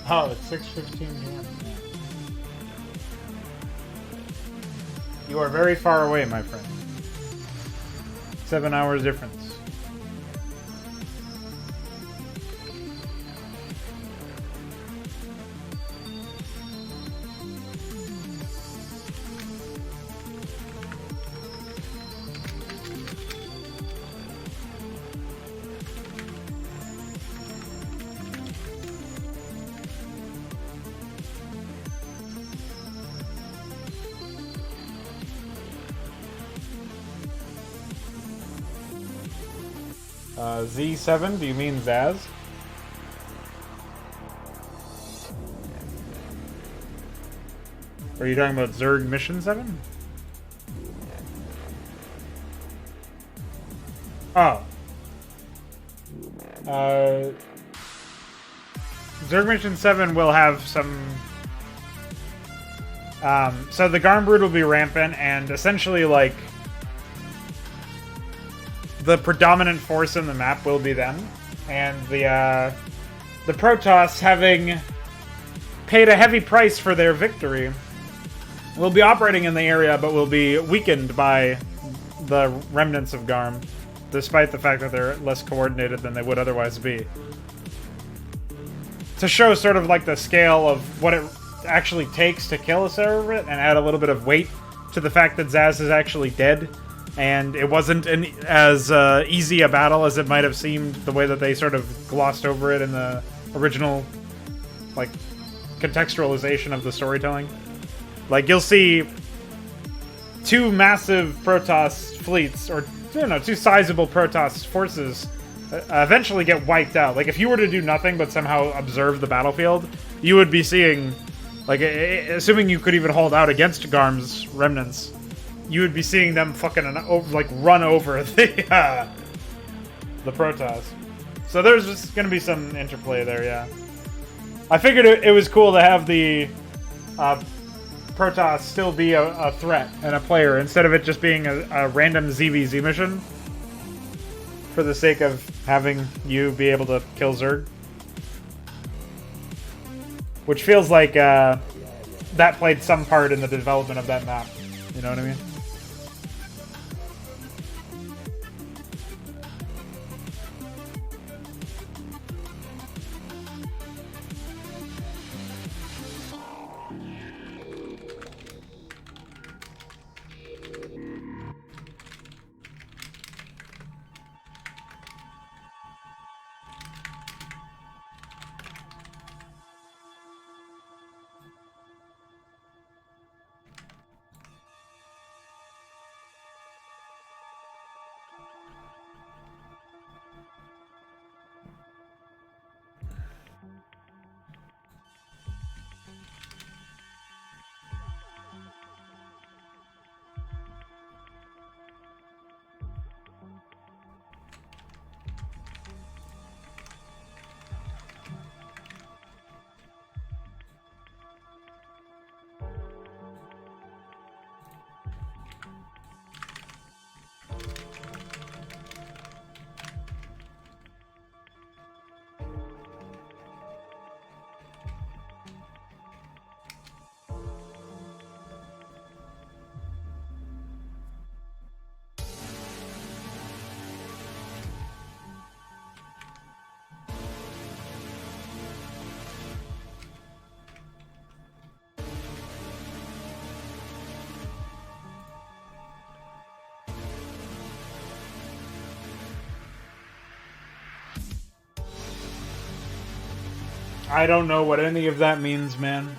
Oh, it's 6:15 p.m. You are very far away, my friend. 7 hours difference. Z7, do you mean Zaz? Are you talking about Zerg Mission 7? Oh. Zerg Mission 7 will have some... so the Garm Brood will be rampant, and essentially, like... the predominant force in the map will be them, and the Protoss, having paid a heavy price for their victory, will be operating in the area, but will be weakened by the remnants of Garm, despite the fact that they're less coordinated than they would otherwise be. To show sort of like the scale of what it actually takes to kill a Cerebrate, and add a little bit of weight to the fact that Zaz is actually dead, and it wasn't as easy a battle as it might have seemed, the way that they sort of glossed over it in the original, like, contextualization of the storytelling. Like, you'll see two massive Protoss fleets, or, you know, two sizable Protoss forces eventually get wiped out. Like, if you were to do nothing but somehow observe the battlefield, you would be seeing, like, assuming you could even hold out against Garm's remnants, you would be seeing them fucking like run over the Protoss. So there's just gonna be some interplay there, yeah. I figured it was cool to have the Protoss still be a threat and a player instead of it just being a random ZVZ mission for the sake of having you be able to kill Zerg. Which feels like that played some part in the development of that map. You know what I mean? I don't know what any of that means, man.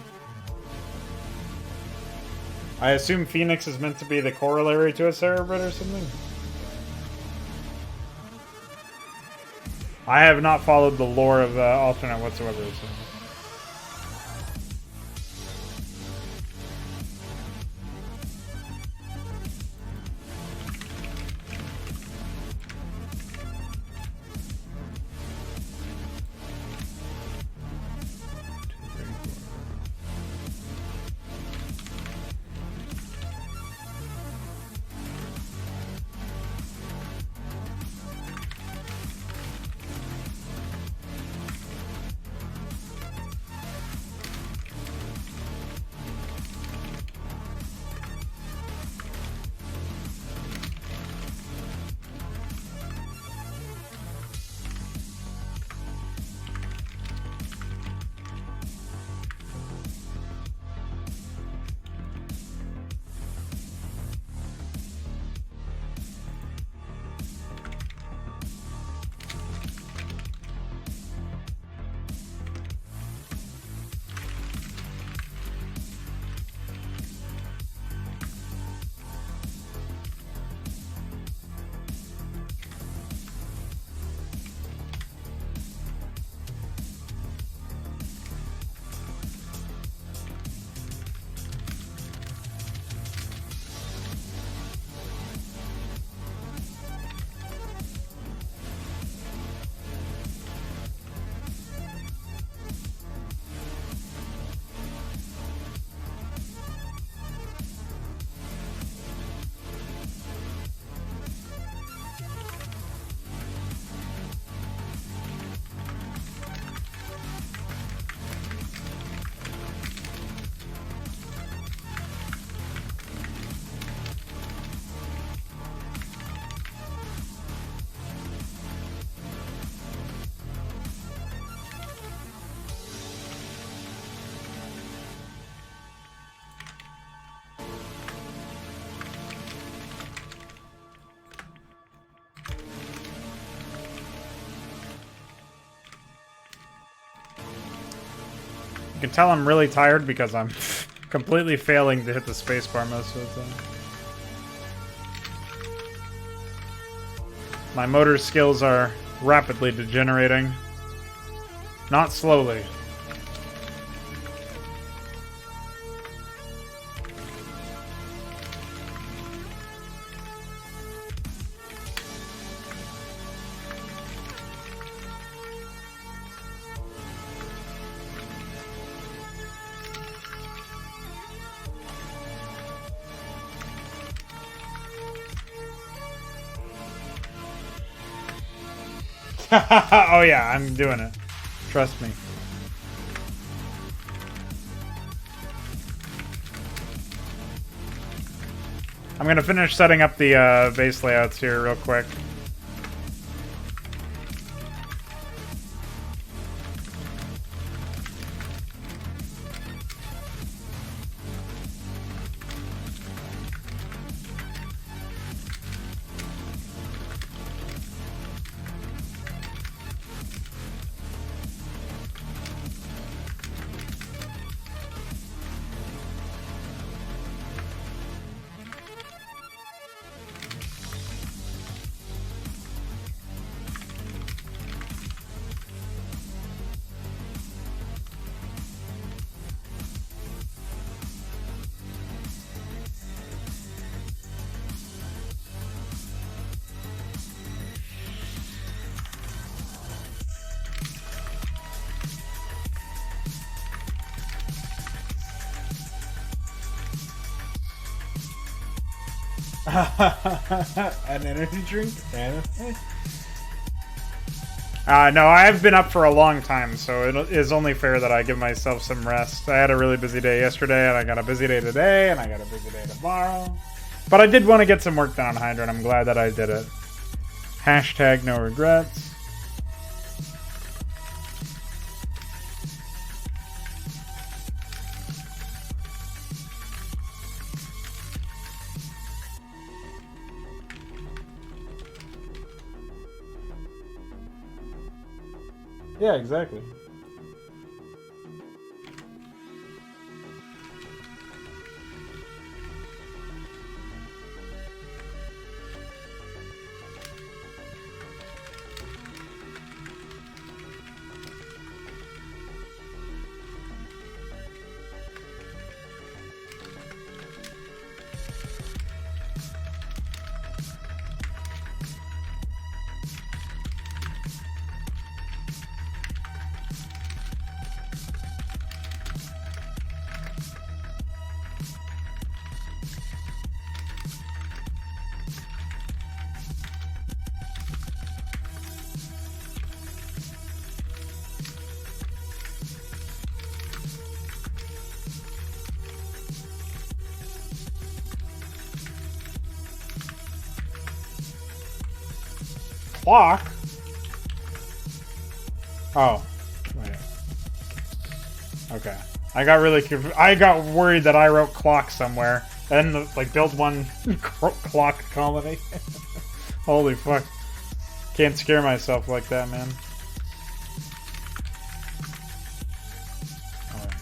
I assume Phoenix is meant to be the corollary to a Cerebrid or something? I have not followed the lore of Alternate whatsoever, so... You can tell I'm really tired because I'm completely failing to hit the spacebar most of the time. My motor skills are rapidly degenerating. Not slowly. Oh yeah, I'm doing it. Trust me. I'm gonna finish setting up the base layouts here real quick. An energy drink? No, I've been up for a long time, so it is only fair that I give myself some rest. I had a really busy day yesterday, and I got a busy day today, and I got a busy day tomorrow. But I did want to get some work done on Hydra, and I'm glad that I did it. Hashtag no regrets. Yeah, exactly. clock. Oh. Wait. Okay. I got really I got worried that I wrote clock somewhere. And, like, build one clock colony. Holy fuck. Can't scare myself like that, man. Alright.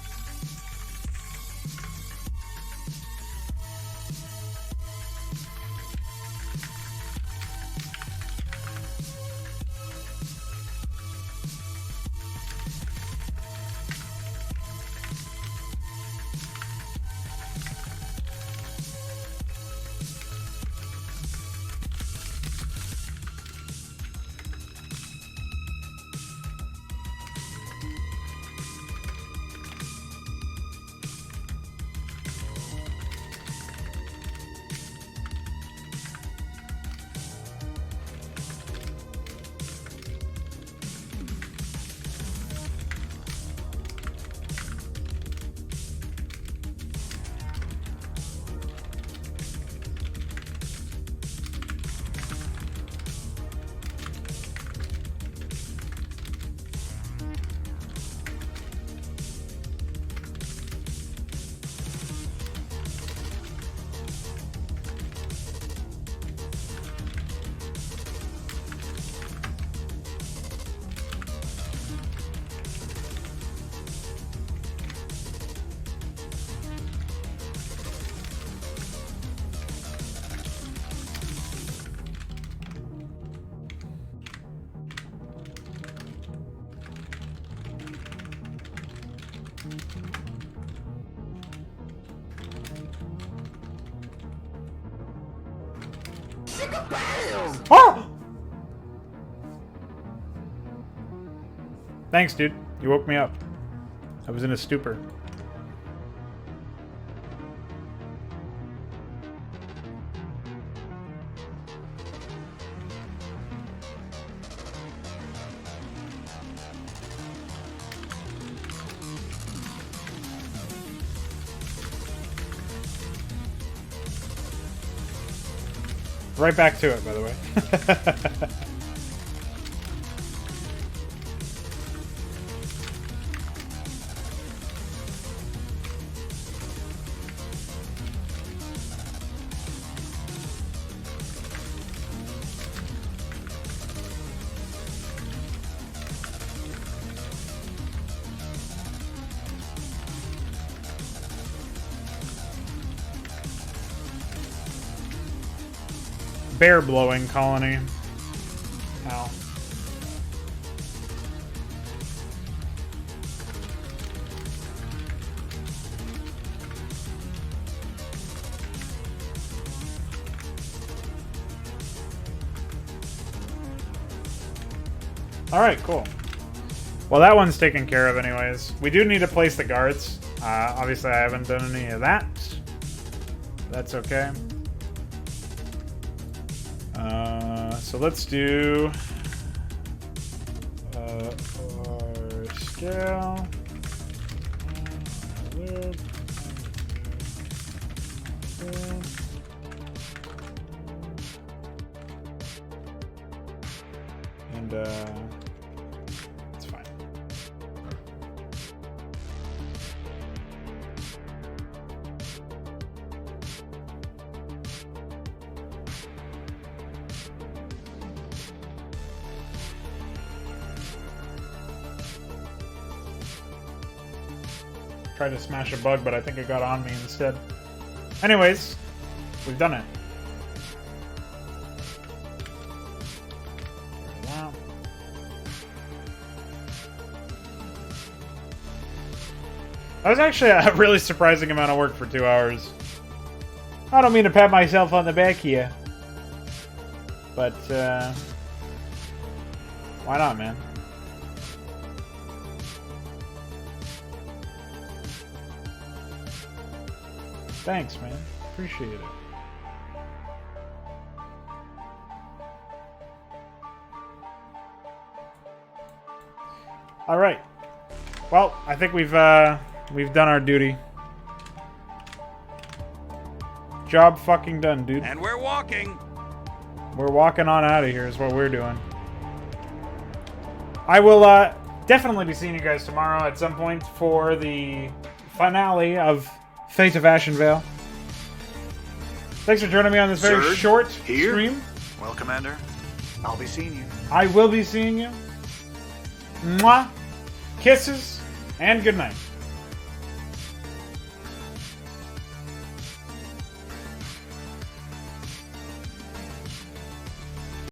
Oh! Thanks, dude. You woke me up. I was in a stupor. Right back to it, by the way. Bear blowing colony. Ow. Alright, cool. Well, that one's taken care of anyways. We do need to place the guards. Obviously, I haven't done any of that. That's okay. So let's do our scale. And it's fine. Tried to smash a bug, but I think it got on me instead. Anyways, we've done it. Wow. That was actually a really surprising amount of work for 2 hours. I don't mean to pat myself on the back here. But, why not, man? Thanks, man. Appreciate it. All right. Well, I think we've done our duty. Job fucking done, dude. And we're walking. We're walking on out of here is what we're doing. I will definitely be seeing you guys tomorrow at some point for the finale of Fate of Ashenvale. Thanks for joining me on this very Zerg, short here? stream. Well, Commander, I'll be seeing you. I will be seeing you. Mwah. Kisses and good night.